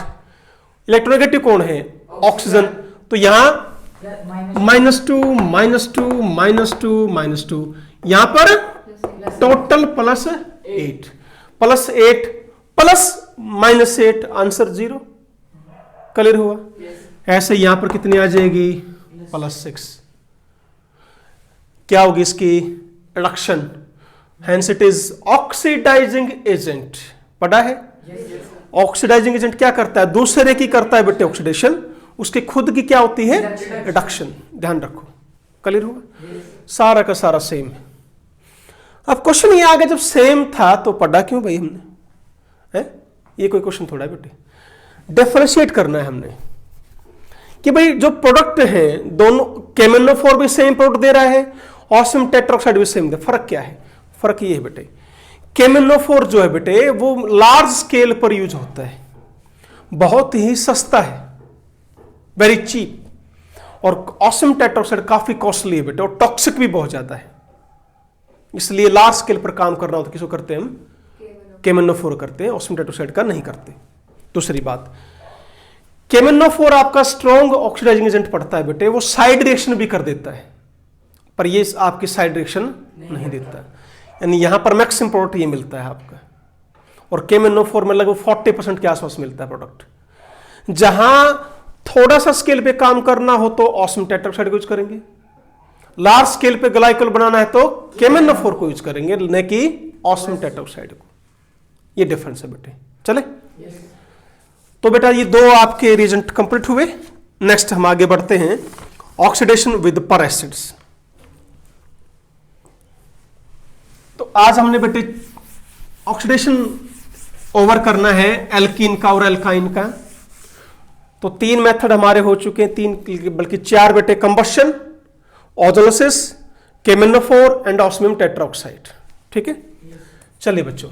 इलेक्ट्रोनेगेटिव कौन है? ऑक्सीजन। तो यहां -2 -2 -2 -2, यहां पर टोटल +8 +8 +-8, आंसर 0। क्लियर हुआ? ऐसे यहां पर कितनी आ जाएगी? +6। क्या होगी इसकी? Reduction. Hence it is oxidising agent. पढ़ा है? ऑक्सीडाइजिंग एजेंट क्या करता है? दूसरे की करता है बेटे ऑक्सीडेशन, उसकी खुद की क्या होती है? रिडक्शन। ध्यान रखो। क्लियर हुआ? सारा का सारा सेम है। अब क्वेश्चन ये आ गया, जब सेम था तो पढ़ा क्यों भाई हमने, है ये कोई क्वेश्चन थोड़ा है बेटे। डिफरेंशिएट करना है हमने कि भाई जो प्रोडक्ट है दोनों, केमेनोफोर भी सेम प्रोडक्ट दे रहा है, ऑस्मियम टेट्राऑक्साइड भी सेम दे, फर्क क्या है? फर्क ये है बेटे, केमेनोफोर जो है बेटे वो लार्ज स्केल पर यूज होता है, बहुत ही सस्ता है, वेरी चीप, और ऑस्मियम टेट्राऑक्साइड काफी कॉस्टली है बेटे और टॉक्सिक भी बहुत ज्यादा है। इसलिए लार्ज स्केल पर काम करना हो तो किसको करते हैं हम? केमेनोफोर करते हैं, ऑस्मियम टेट्राऑक्साइड का नहीं करते। दूसरी बात, केमेनोफोर आपका स्ट्रॉन्ग ऑक्सीडाइजिंग एजेंट पड़ता है बेटे, वो साइड रिएक्शन भी कर देता है, पर ये आपकी साइड रिएक्शन नहीं देता, यानी यहां पर मैक्सिमम प्रोडक्ट ये मिलता है आपका, और केमेनोफोर में लगभग 40% के आसपास मिलता है प्रोडक्ट। जहां थोड़ा सा स्केल पे काम करना हो तो ऑस्मियम टेट्राऑक्साइड को यूज करेंगे, लार्ज स्केल पे ग्लाइकोल बनाना है तो केमेनोफोर को यूज करेंगे, न कि ऑस्मियम टेट्राऑक्साइड को। ये डिफरेंस है बेटे, चले। तो बेटा ये दो आपके रिएजेंट कंप्लीट हुए। नेक्स्ट हम आगे बढ़ते हैं, ऑक्सीडेशन विद पर एसिड्स। तो आज हमने बेटे ऑक्सीडेशन ओवर करना है एल्कीन का और एल्काइन का। तो 3 मेथड हमारे हो चुके हैं, 3 बल्कि 4 बेटे, कंबशन, ऑजोलिसिस, केमेनोफोर एंड ऑस्मियम टेट्राऑक्साइड। ठीक है, चलिए बच्चों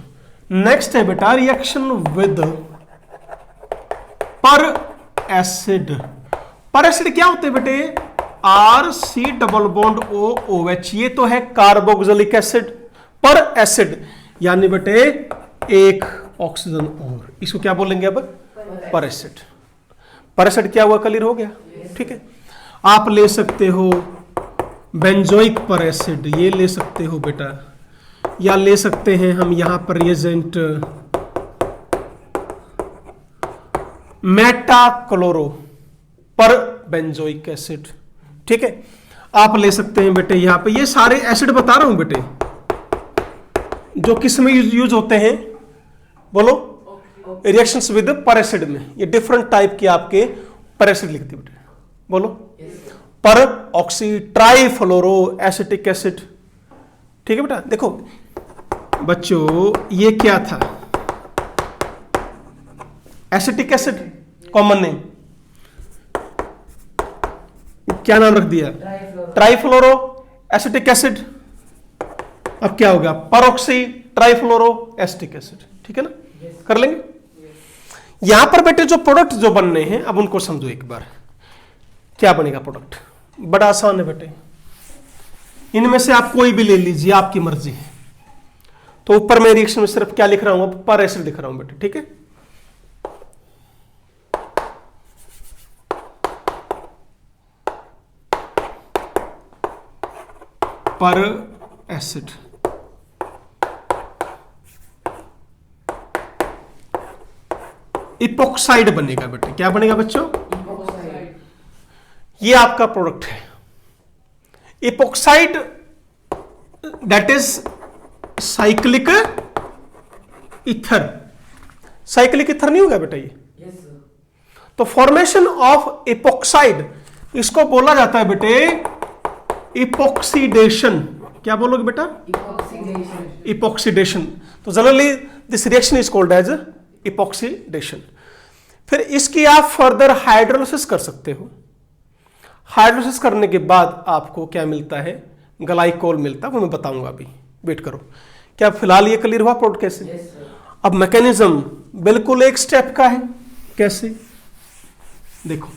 नेक्स्ट है बेटा रिएक्शन विद पर एसिड। पर एसिड क्या होते हैं बेटे? RC डबल बॉन्ड OOH, ये तो है कार्बोक्सिलिक एसिड। पर एसिड यानी बेटे एक ऑक्सीजन और, इसको क्या बोलेंगे अब? पर एसिड। पर एसिड क्या हुआ? क्लियर हो गया? ठीक है, आप ले सकते हो बेंजोइक पर एसिड, ये ले सकते हो बेटा, या ले सकते हैं हम यहां पर रिएजेंट मेटाक्लोरो पर बेंजोइक एसिड। ठीक है, आप ले सकते हैं बेटे यहां पे, ये सारे एसिड बता रहा हूं बेटे जो किस में यूज होते हैं, बोलो? रिएक्शंस विद पर एसिड में। ये डिफरेंट टाइप के आपके पर एसिड लिखते बेटे, बोलो? पर ऑक्सी ट्राइफ्लोरो एसिटिक एसिड। ठीक है बेटा, देखो बच्चों ये क्या था? एसिटिक एसिड कॉमन नेम, क्या नाम रख दिया? Trifluoro acetic acid. अब क्या होगा? परऑक्सी ट्राइफ्लोरो एसिटिक एसिड। ठीक है ना, कर लेंगे। यहां पर बेटे जो प्रोडक्ट जो बनने हैं अब उनको समझो एक बार, क्या बनेगा प्रोडक्ट? बड़ा आसान है बेटे, इनमें से आप कोई भी ले लीजिए, आपकी मर्जी है। तो ऊपर मैं रिएक्शन में सिर्फ क्या लिख रहा हूं? पर एसिड लिख रहा हूं बेटे। ठीक है, पर एसिड। इपोक्साइड बनेगा बेटे। क्या बनेगा बच्चों? इपोक्साइड। ये आपका प्रोडक्ट है epoxide, that is cyclic ether. Cyclic ether नहीं होगा बेटा ये? yes, तो फॉर्मेशन ऑफ इपोक्साइड इसको बोला जाता है बेटे इपोक्सीडेशन। क्या बोलोगे बेटा? इपोक्सीडेशन। इपोक्सीडेशन। तो generally this reaction is called as epoxidation. फिर इसकी आप फर्दर हाइड्रोलिसिस कर सकते हो। हाइड्रोलिसिस करने के बाद आपको क्या मिलता है? ग्लाइकोल मिलता है, वो मैं बताऊंगा अभी, वेट करो। क्या फिलहाल ये क्लियर हुआ प्रोडक्ट कैसे? yes, अब मैकेनिज्म बिल्कुल एक स्टेप का है। कैसे? देखो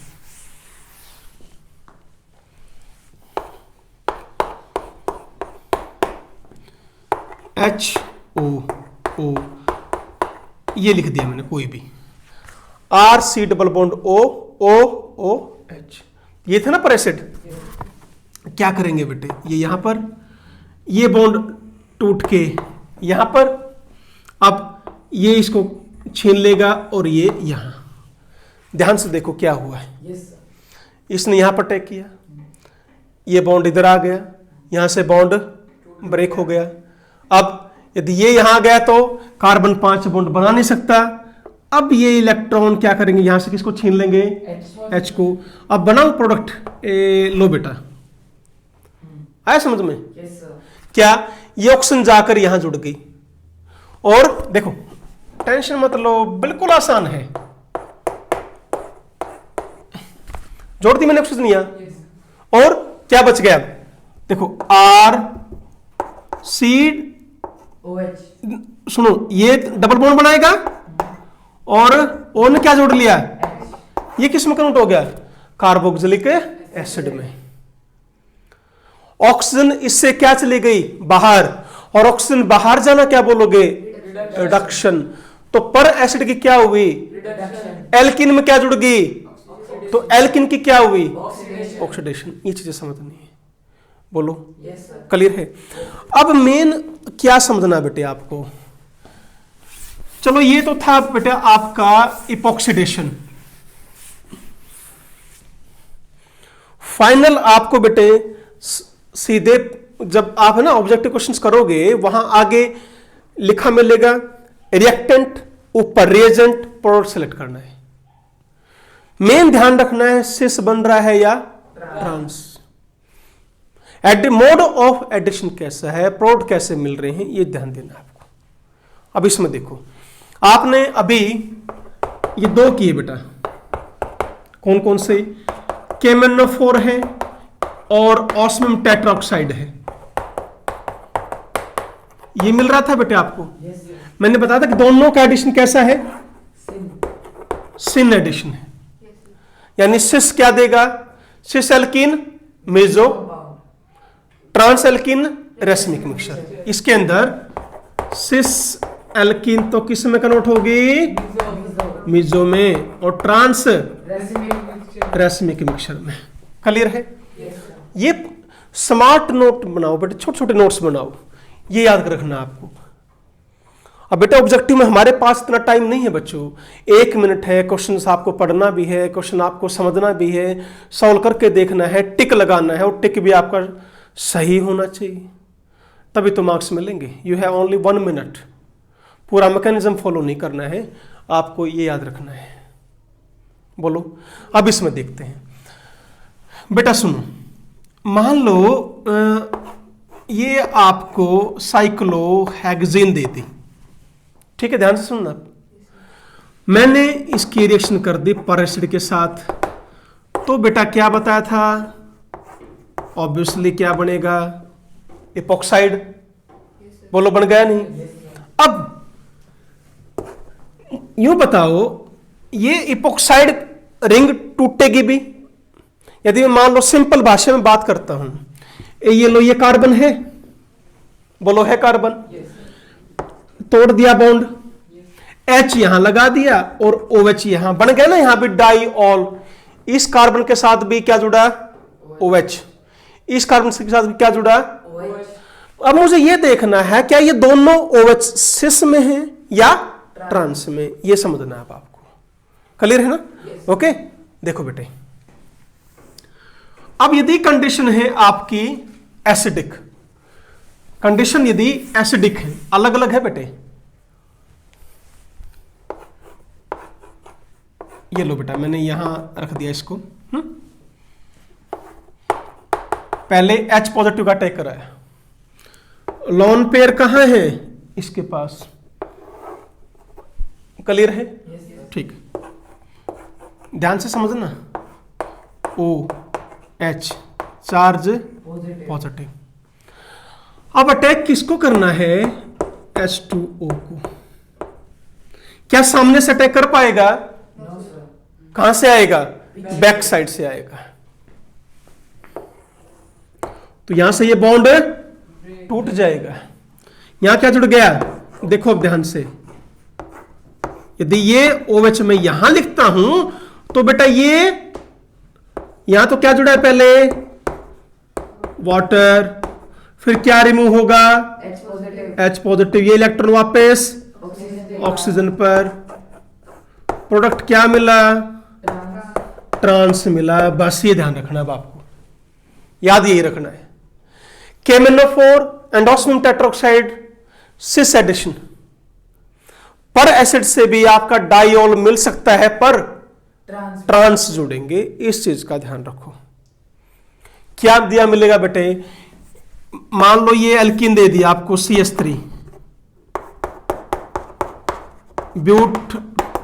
HOO ये लिख दिया मैंने, कोई भी RC डबल बॉन्ड OOH, ये थे ना पर एसिड। क्या करेंगे बेटे? ये यहां पर ये बॉन्ड टूट के यहां पर, अब ये इसको छीन लेगा और ये यहां। ध्यान से देखो क्या हुआ है। yes, इसने यहां पर अटैक किया, ये बॉन्ड इधर आ गया, यहां से बॉन्ड ब्रेक हो गया। अब यदि ये यहां गया तो कार्बन 5 बॉन्ड बना नहीं सकता। अब ये इलेक्ट्रॉन क्या करेंगे? यहां से किसको छीन लेंगे? H को। अब बनाओ प्रोडक्ट लो बेटा, आया समझ में? yes, क्या ये ऑक्सीजन जाकर यहां जुड़ गई, और देखो टेंशन मत लो, बिल्कुल आसान है, जोड़ दी मैंने ऑक्सीजन यहां, और क्या बच गया, देखो आर सी, सुनो ये डबल बॉन्ड बनाएगा और ओ ने क्या जोड़ लिया, ये किस में कन्वर्ट हो गया, कार्बोक्सिलिक एसिड में। ऑक्सीजन इससे क्या चली गई बाहर, और ऑक्सीजन बाहर जाना क्या बोलोगे, रिडक्शन। तो पर एसिड की क्या हुई, एल्किन में क्या जुड़ गई, तो एल्किन की क्या हुई, ऑक्सीडेशन। ये चीजें समझनी है, बोलो क्लियर है। अब मेन क्या समझना बेटे आपको, चलो ये तो था बेटे आपका इपॉक्सीडेशन। फाइनल आपको बेटे सीधे जब आप है ना ऑब्जेक्टिव क्वेश्चंस करोगे, वहां आगे लिखा मिलेगा रिएक्टेंट, ऊपर रिएजेंट, प्रोडक्ट सेलेक्ट करना है। मेन ध्यान रखना है सिस बन रहा है या ट्रांस, मोड ऑफ एडिशन कैसा है, प्रोडक्ट कैसे मिल रहे हैं, ये ध्यान देना आपको। अब इसमें देखो आपने अभी ये दो किए बेटा, कौन कौन से, KMnO4 है और ऑस्मियम टेट्राऑक्साइड है, ये मिल रहा था बेटे आपको। मैंने बताया था कि दोनों का एडिशन कैसा है, सिन एडिशन है, यानी सिस क्या देगा, सिस एल्कीन मेजो, ट्रांस एल्कीन रेसमिक मिक्सचर। इसके अंदर सिस एल्कीन तो किस में कन्वर्ट होगी, मिजो में, और ट्रांस रेसमिक मिक्सचर में। क्लियर है। ये स्मार्ट नोट बनाओ बेटे, छोटे छोटे नोट्स बनाओ, ये याद रखना आपको। अब बेटा ऑब्जेक्टिव में हमारे पास इतना टाइम नहीं है बच्चों, 1 मिनट है, क्वेश्चन आपको पढ़ना भी है, क्वेश्चन आपको समझना भी है, सॉल्व करके देखना है, टिक लगाना है, और टिक भी आपका सही होना चाहिए, तभी तो मार्क्स मिलेंगे। यू हैव ओनली 1 मिनट, पूरा मैकेनिज्म फॉलो नहीं करना है, आपको ये याद रखना है। बोलो अब इसमें देखते हैं बेटा, सुनो, मान लो ये आपको साइक्लोहेक्सेन दे दी, ठीक है, ध्यान से सुनना। मैंने इसकी रिएक्शन कर दी पर एसिड के साथ, तो बेटा क्या बताया था, ऑब्वियसली क्या बनेगा, इपॉक्साइड। बोलो बन गया नहीं। अब यूं बताओ, ये इपॉक्साइड रिंग टूटेगी भी, यदि मैं मान लो सिंपल भाषा में बात करता हूं, ये लो ये कार्बन है, बोलो है कार्बन, तोड़ दिया बॉन्ड, H यहां लगा दिया और OH यहां बन गया ना, यहां भी डाई ऑल, इस कार्बन के साथ भी क्या जुड़ा, OH, इस कार्बन के साथ भी क्या जुड़ा, OH। अब मुझे यह देखना है क्या ये दोनों OH सिस में है या ट्रांस में, ये समझना है आपको। क्लियर है ना, ओके। देखो बेटे, अब यदि कंडीशन है आपकी एसिडिक, कंडीशन यदि एसिडिक है, अलग अलग है बेटे, ये लो बेटा मैंने यहां रख दिया इसको, पहले H पॉजिटिव का टेक कराया, लोन पेयर कहां है इसके पास, क्लियर है, ठीक, ध्यान से समझना, OH चार्ज पॉजिटिव। अब अटैक किसको करना है, H2O को। क्या सामने से अटैक कर पाएगा, कहां से आएगा, बैक साइड से आएगा, तो यहां से ये बॉन्ड टूट जाएगा। यहां क्या जुड़ गया, देखो अब ध्यान से, यदि ये OH में यहां लिखता हूं तो बेटा ये यहां तो क्या जुड़ा है, पहले वाटर, फिर क्या रिमूव होगा, H पॉजिटिव, ये इलेक्ट्रॉन वापस ऑक्सीजन पर, प्रोडक्ट क्या मिला, ट्रांस मिला। बस ये ध्यान रखना है आपको, याद यही रखना है। KMnO4 and osmium tetraoxide cis addition, पर एसिड से भी आपका डाइऑल मिल सकता है, पर ट्रांस जुड़ेंगे, इस चीज का ध्यान रखो। क्या दिया मिलेगा बेटे, मान लो ये एल्कीन दे दिया आपको CH3 ब्यूट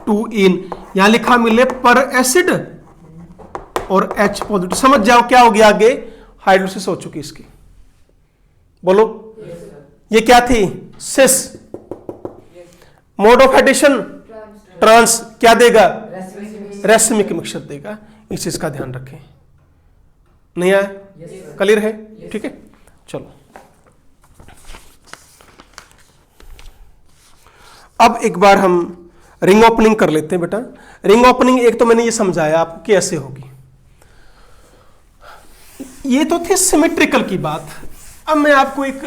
2 इन, यहां लिखा मिले पर एसिड और H पॉजिटिव। समझ जाओ क्या हो गया, आगे हाइड्रोलिसिस हो चुकी इसकी। बोलो ये क्या थी, सिस। मोड ऑफ एडिशन ट्रांस, क्या देगा, रेसिमिक मिक्सचर देगा। इस चीज का ध्यान रखें। नहीं आया, क्लियर है, ठीक है। चलो अब एक बार हम रिंग ओपनिंग कर लेते हैं बेटा। रिंग ओपनिंग एक तो मैंने ये समझाया आपको कैसे होगी, ये तो थे सिमेट्रिकल की बात। अब मैं आपको एक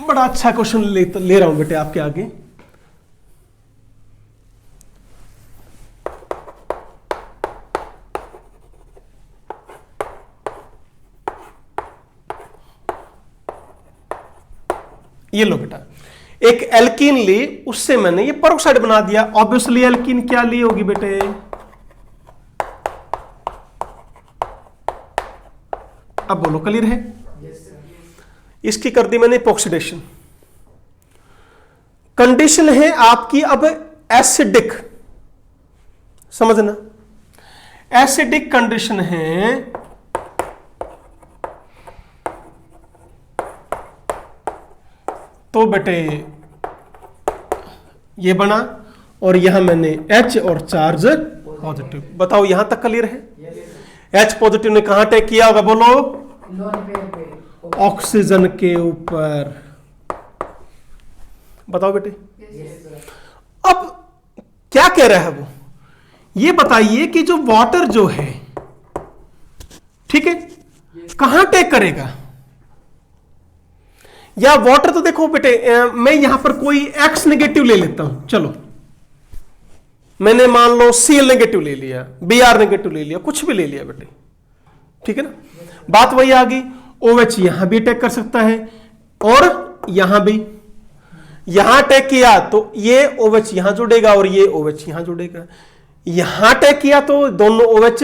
बड़ा अच्छा क्वेश्चन ले रहा हूं बेटे आपके आगे। ये लो बेटा, एक एल्कीन ली, उससे मैंने ये पेरोक्साइड बना दिया। ऑब्वियसली एल्कीन क्या ली होगी बेटे, अब बोलो क्लियर है। इसकी कर दी मैंने ऑक्सीडेशन। कंडीशन है आपकी अब एसिडिक, समझना, एसिडिक कंडीशन है। तो बेटे ये बना और यहां मैंने H और चार्ज पॉजिटिव। बताओ यहां तक क्लियर है। H पॉजिटिव ने कहां अटैक किया होगा, बोलो, ऑक्सीजन के ऊपर। बताओ बेटे। अब क्या कह रहा है वो, ये बताइए कि जो वाटर जो है, ठीक है, कहां अटैक करेगा। या वाटर तो देखो बेटे, मैं यहां पर कोई X नेगेटिव ले लेता हूं। चलो मैंने मान लो Cl नेगेटिव ले लिया, Br नेगेटिव ले लिया, कुछ भी ले लिया बेटे, ठीक है ना। बात वही आ गई, OH यहां भी अटैक कर सकता है और यहां भी। यहां अटैक किया तो ये OH यहां जुड़ेगा और ये OH यहां जुड़ेगा। यहां अटैक किया तो दोनों OH,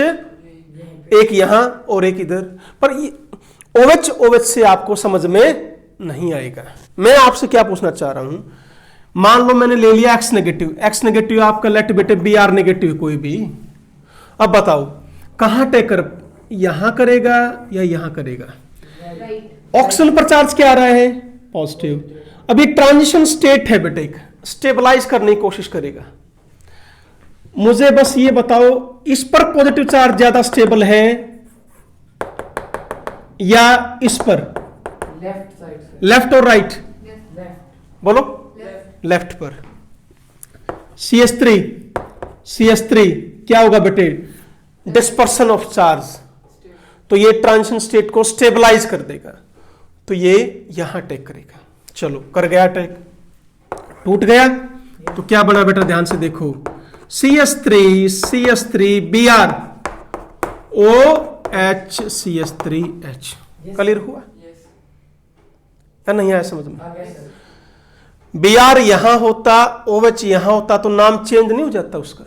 एक यहां और एक इधर। पर OH से आपको समझ में नहीं आएगा। मैं आपसे क्या पूछना चाह रहा हूं, मान लो मैंने ले लिया X नेगेटिव आपका लेट बेटे Br नेगेटिव कोई भी। अब बताओ कहां अटैक कर, यहां करेगा या यहां करेगा। ऑक्सीजन पर चार्ज क्या आ रहा है, पॉजिटिव। अभी ट्रांजिशन स्टेट है बेटे, स्टेबलाइज करने की कोशिश करेगा। मुझे बस ये बताओ इस पर पॉजिटिव चार्ज ज्यादा स्टेबल है या इस पर, लेफ्ट और राइट, बोलो, लेफ्ट पर। CH3 क्या होगा बेटे, डिस्पर्सन ऑफ चार्ज। तो ये ट्रांजिशन स्टेट को स्टेबलाइज कर देगा, तो ये यहां अटैक करेगा। चलो कर गया अटैक, टूट गया तो क्या बना बेटा, ध्यान से देखो, CH3 Br OH CH3H। Clear हुआ या नहीं आया समझ में। Br यहां होता, OH यहां होता तो नाम चेंज नहीं हो जाता उसका।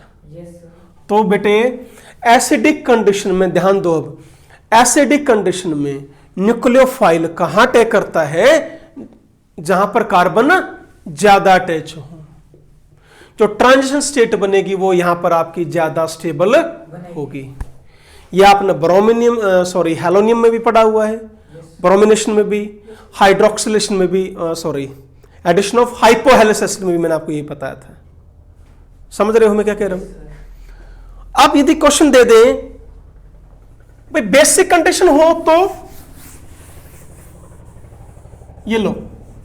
तो बेटे एसिडिक कंडीशन में ध्यान दो। अब एसिडिक कंडीशन में न्यूक्लियोफाइल कहां अटैक करता है, जहां पर कार्बन ज्यादा अटैच हो। जो ट्रांजिशन स्टेट बनेगी वो यहां पर आपकी ज्यादा स्टेबल होगी। यह आपने ब्रोमिनियम हेलोनियम में भी पढ़ा हुआ है, ब्रोमिनेशन में भी, हाइड्रोक्सिलेशन में भी, एडिशन ऑफ हाइपोहेलिस एसिड में भी मैंने आपको ये बताया था। समझ रहे हो मैं क्या कह रहा हूं। अब यदि क्वेश्चन दे दें भाई बेसिक कंडीशन हो तो ये लो,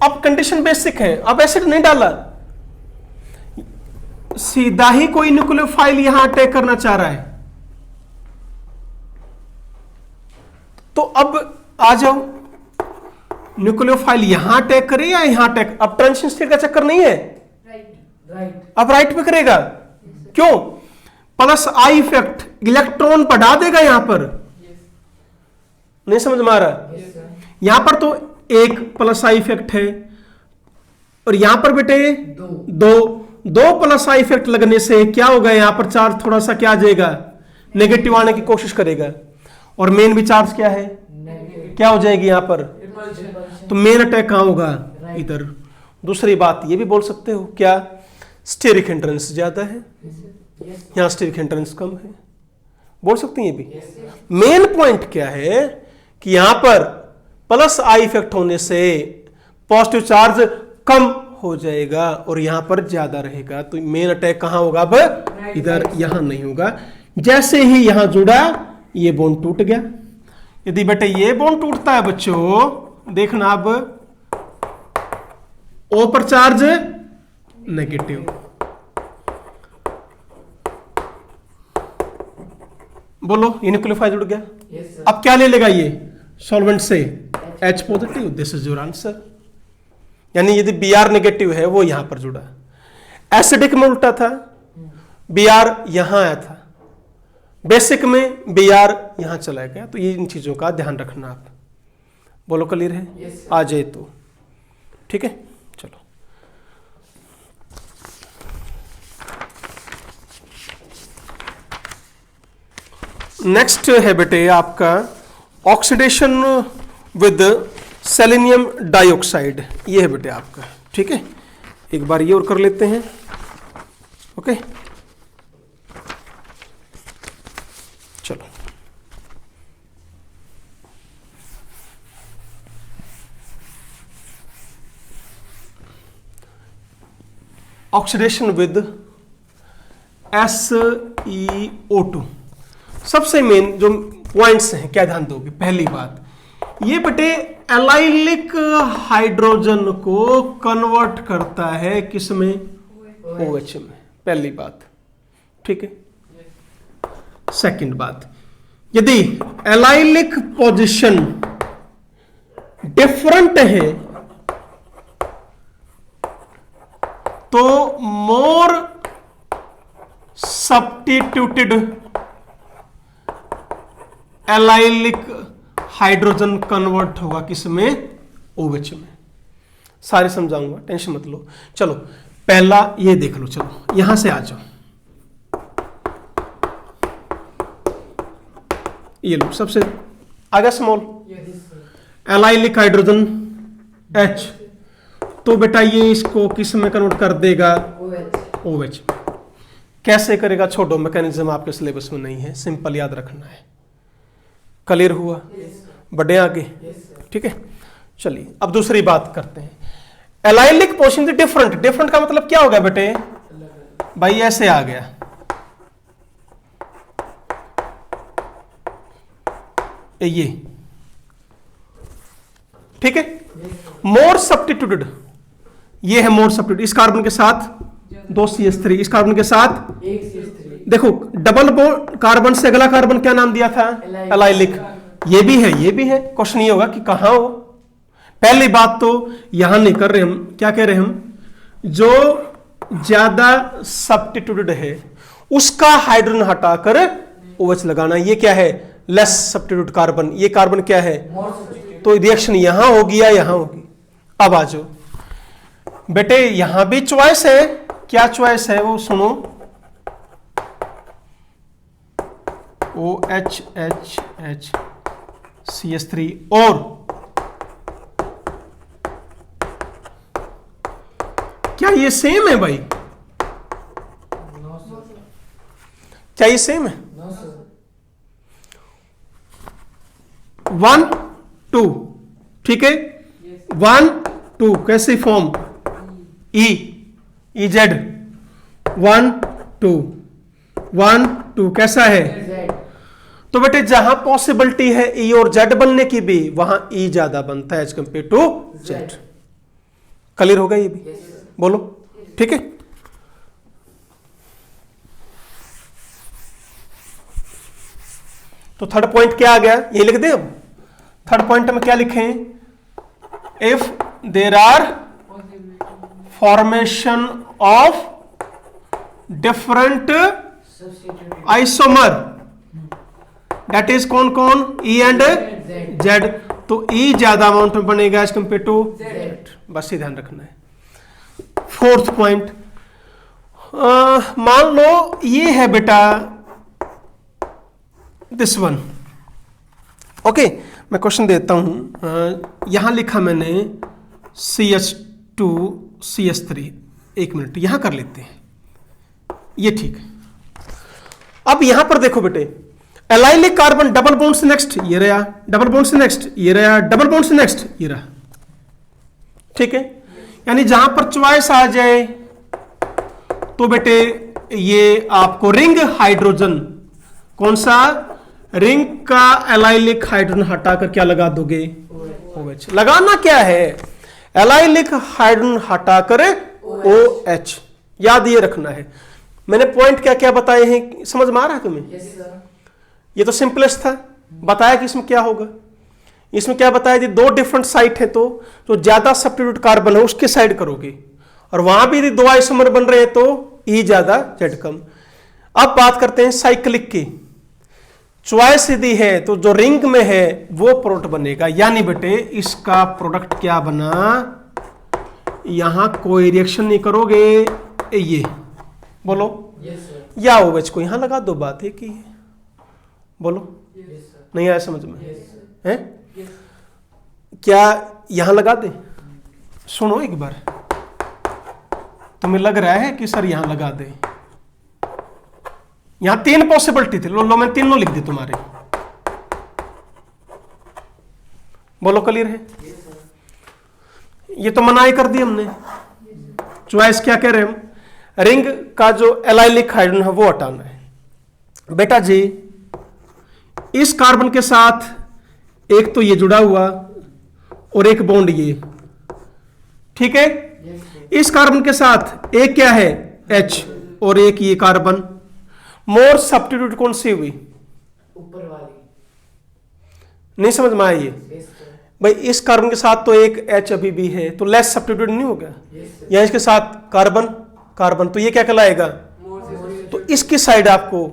अब कंडीशन बेसिक है, अब एसिड नहीं डाला, सीधा ही कोई न्यूक्लियोफाइल यहां अटैक करना चाह रहा है। तो अब आ जाओ, न्यूक्लियोफाइल यहां अटैक करे या यहां अटैक। अब ट्रांजिशन स्टेट का चक्कर नहीं है, अब राइट पे करेगा। क्यों, प्लस आई इफेक्ट, इलेक्ट्रॉन बढ़ा देगा यहां पर। नहीं समझ में आ रहा, यहां पर तो एक प्लस आई इफेक्ट है और यहां पर बेटे दो प्लस आई इफेक्ट लगने से क्या होगा, यहां पर चार्ज थोड़ा सा क्या आ जाएगा, नेगेटिव आने की कोशिश करेगा। और मेन भी चार्ज क्या है, क्या हो जाएगी यहां पर, तो मेन अटैक कहाँ होगा, इधर। दूसरी बात ये भी बोल सकते हो क्या, स्टेरिक हिंड्रेंस ज्यादा है, यहाँ स्टेरिक हिंड्रेंस कम है, बोल सकते हैं ये भी। मेन पॉइंट क्या है कि यहां पर प्लस आई इफेक्ट होने से पॉजिटिव चार्ज कम हो जाएगा और यहां पर ज्यादा रहेगा, तो मेन अटैक कहां होगा, अब इधर, यहां नहीं होगा। जैसे ही यहां जुड़ा ये बॉन्ड टूट गया। यदि बेटे ये बॉन्ड टूटता है बच्चों, देखना अब ओ पर चार्ज नेगेटिव, बोलो ये न्यूक्लियोफाइल जुड़ गया। अब क्या ले लेगा ये सॉल्वेंट से, H positive, this is your answer. यानी यदि Br नेगेटिव है वो यहां पर जुड़ा। एसिडिक में उल्टा था, Br यहां आया था, बेसिक में Br यहां चला गया। तो ये इन चीजों का ध्यान रखना आप। बोलो क्लियर है, आ जाए तो ठीक है। चलो नेक्स्ट है बेटे आपका ऑक्सीडेशन विद सेलेनियम डाइऑक्साइड, ये है बेटे आपका, ठीक है। एक बार ये और कर लेते हैं, ओके। चलो ऑक्सीडेशन विद SeO2, सबसे मेन जो पॉइंट्स हैं क्या ध्यान दोगे। पहली बात ये बेटे एलाइलिक हाइड्रोजन को कन्वर्ट करता है किस में, OH में, पहली बात, ठीक है। सेकंड बात, यदि एलाइलिक पोजीशन डिफरेंट है तो मोर सब्स्टिट्यूटेड एलाइलिक हाइड्रोजन कन्वर्ट होगा किसमें, OH में। सारे समझाऊंगा, टेंशन मत लो। चलो पहला ये देख लो, चलो यहां से आ जाओ, ये लो सबसे आगे स्मॉल एलाइलिक हाइड्रोजन H, तो बेटा ये इसको किस में कन्वर्ट कर देगा, OH। कैसे करेगा, छोड़ो, मैकेनिज्म आपके सिलेबस में नहीं है, सिंपल याद रखना है। क्लियर हुआ, बढ़े आगे, ठीक है। चलिए अब दूसरी बात करते हैं, एलाइलिक पोजीशन से डिफरेंट। डिफरेंट का मतलब क्या हो गया बेटे, भाई ऐसे आ गया, ये, ठीक है। मोर सब्स्टिट्यूटेड, ये है मोर सब्स्टिट्यूट, इस कार्बन के साथ 2 CH3, इस कार्बन के साथ 1 CH3। देखो डबल बॉन्ड कार्बन से अगला कार्बन क्या नाम दिया था, एलाइलिक। ये भी है, ये भी है। क्वेश्चन ये होगा कि कहां हो। पहली बात तो यहां नहीं कर रहे हम, क्या कह रहे हम, जो ज्यादा सब्स्टिट्यूटेड है उसका हाइड्रोजन हटाकर OH लगाना। ये क्या है, लेस सब्स्टिट्यूट कार्बन, ये कार्बन क्या है, तो रिएक्शन यहां होगी या यहां होगी। अब आ जाओ बेटे, यहां भी चॉइस है, क्या चॉइस है वो सुनो, OH CH3 और क्या ये सेम है भाई, क्या ये सेम है, 1 2, ठीक है। 1 2 कैसे फॉर्म, EZ 1 2 1 2 कैसा है, तो बेटे जहां पॉसिबिलिटी है E और Z बनने की भी, वहां E ज्यादा बनता है as compare to Z। Clear होगा ये भी, बोलो, ठीक है। तो थर्ड पॉइंट क्या आ गया, ये लिख दे। अब थर्ड पॉइंट में क्या लिखें, if there are formation of different isomer, that is कौन कौन, E एंड Z, तो E ज्यादा अमाउंट में बनेगा एज कंपेयर टू Z। बस ये ध्यान रखना है। फोर्थ पॉइंट, मान लो ये है बेटा दिस वन, ओके। मैं क्वेश्चन देता हूं, यहां लिखा मैंने CH2CH3, एक मिनट यहां कर लेते हैं, ये ठीक है। अब यहां पर देखो बेटे, एलाइलिक कार्बन डबल बॉन्ड से नेक्स्ट ये रहा, डबल बॉन्ड से नेक्स्ट ये रहा, डबल बॉन्ड से नेक्स्ट ये रहा, ठीक है। यानी जहां पर चॉइस आ जाए तो बेटे ये आपको रिंग हाइड्रोजन, कौन सा, रिंग का एलाइलिक हाइड्रोजन हटाकर क्या लगा दोगे, OH। लगाना क्या है, एलाइलिक हाइड्रोजन हटाकर OH, याद ये रखना है। मैंने पॉइंट क्या क्या बताए हैं, समझ में आ रहा है तुम्हें? ये तो सिंपलेस्ट था, बताया कि इसमें क्या होगा। इसमें क्या बताया कि दो डिफरेंट साइट है तो जो ज्यादा सब्स्टिट्यूट कार्बन है उसके साइड करोगे, और वहां भी यदि दो आइसोमर बन रहे हैं तो E ज्यादा Z कम। अब बात करते हैं साइक्लिक की। चॉइस यदि है तो जो रिंग में है वो प्रोडक्ट बनेगा, यानी बेटे इसका प्रोडक्ट क्या बना, यहां कोई रिएक्शन नहीं करोगे, ये बोलो या OH को यहां लगा दो, बात है कि बोलो नहीं आया समझ में है? क्या यहां लगा दे? सुनो एक बार, तुम्हें लग रहा है कि सर यहां लगा दे, यहां तीन पॉसिबिलिटी थे, लो मैंने तीनों लिख दी तुम्हारे, बोलो क्लियर है? ये तो मनाही कर दी हमने। चॉइस क्या कह रहे हैं हम, रिंग का जो एलाइलिक हाइड्रोजन है वो हटाना है। बेटा जी इस कार्बन के साथ एक तो ये जुड़ा हुआ और एक बॉन्ड ये, ठीक है। इस कार्बन के साथ एक क्या है H और एक ये कार्बन, मोर सब्स्टिट्यूट कौन सी हुई, ऊपर वाली, नहीं समझ में आया ये भाई? इस कार्बन के साथ तो एक H अभी भी है तो लेस सब्स्टिट्यूट नहीं हो गया, या इसके साथ कार्बन कार्बन, तो ये क्या कहलाएगा, तो इसकी साइड आपको,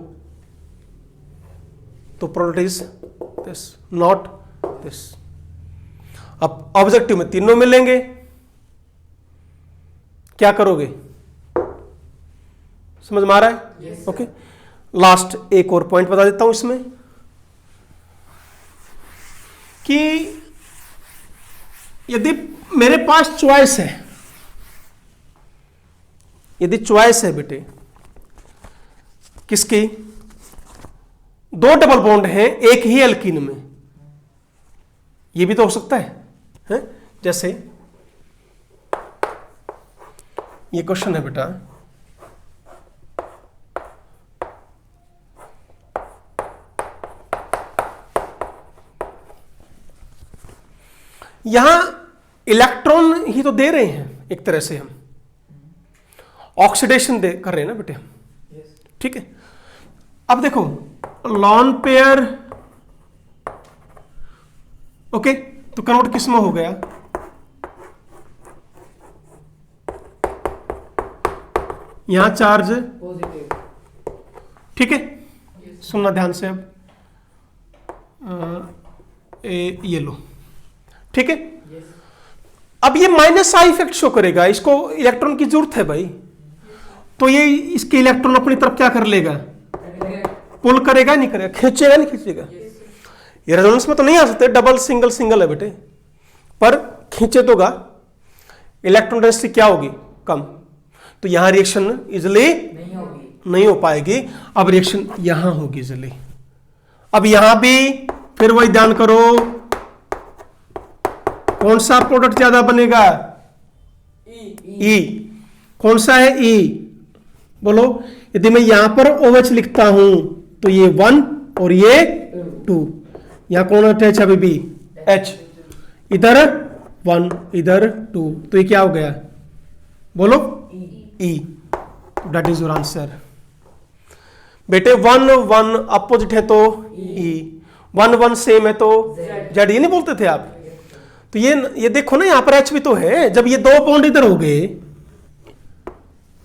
तो product is this not this. अब ऑब्जेक्टिव में तीनों मिलेंगे, क्या करोगे, समझ में आ रहा है? ओके, लास्ट एक और पॉइंट बता देता हूं इसमें कि यदि मेरे पास चॉइस है, यदि चॉइस है बेटे किसकी, दो डबल बॉन्ड हैं एक ही एल्कीन में, ये भी तो हो सकता है? जैसे ये क्वेश्चन है बेटा, यहां इलेक्ट्रॉन ही तो दे रहे हैं एक तरह से, हम ऑक्सीडेशन कर रहे हैं ना बेटे हम, ठीक है। अब देखो लॉन पेयर, ओके, तो कन्वर्ट किस में हो गया, यहां चार्ज पॉजिटिव, ठीक है। सुनना ध्यान से, अब ये लो, ठीक है। अब ये माइनस आई इफेक्ट शो करेगा, इसको इलेक्ट्रॉन की जरूरत है भाई, तो ये इसके इलेक्ट्रॉन अपनी तरफ क्या कर लेगा, पुल करेगा नहीं करेगा, खींचेगा नहीं खींचेगा। ये रेजोनेंस में तो नहीं आ सकते, डबल सिंगल सिंगल है बेटे, पर खींचे दोगा, इलेक्ट्रॉन डेंसिटी क्या होगी, कम, तो यहां रिएक्शन इजिली नहीं हो पाएगी। अब रिएक्शन यहां होगी इजिली। अब यहां भी फिर वही ध्यान करो, कौन सा प्रोडक्ट ज्यादा बनेगा, ई, कौन सा है ई, बोलो। यदि मैं यहां पर OH लिखता हूं तो ये 1 और ये 2, यहां कौन अटैच है अभी भी, H, इधर 1 इधर 2, तो ये क्या हो गया, बोलो E, that is your answer बेटे। 1 1 अपोजिट है तो E, 1 1 सेम है तो Z, ये नहीं बोलते थे आप? तो ये देखो ना, यहां पर H भी तो है। जब ये दो बॉन्ड इधर हो गए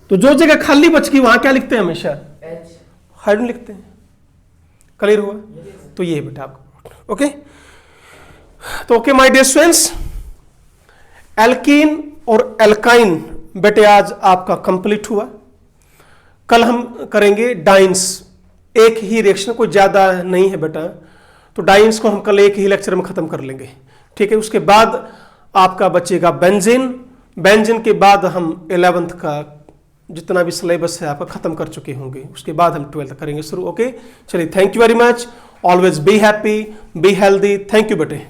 तो जो जगह खाली बच गई वहां क्या लिखते हैं, हमेशा हाइड्रोजन लिखते हैं। क्लियर हुआ? तो ये बेटा आपका, ओके। तो okay my dear students, alkene और एल्काइन बेटे आज आपका कंप्लीट हुआ। कल हम करेंगे डाइन्स, एक ही रिएक्शन, कोई ज्यादा नहीं है बेटा। तो डाइन्स को हम कल एक ही लेक्चर में खत्म कर लेंगे, ठीक है। उसके बाद आपका बचेगा बेंजीन। बेंजीन के बाद हम 11th का जितना भी सिलेबस है आपका खत्म कर चुके होंगे, उसके बाद हम 12th करेंगे शुरू। ओके, चलिए, thank you very much. Always be happy, be healthy. Thank you बेटे।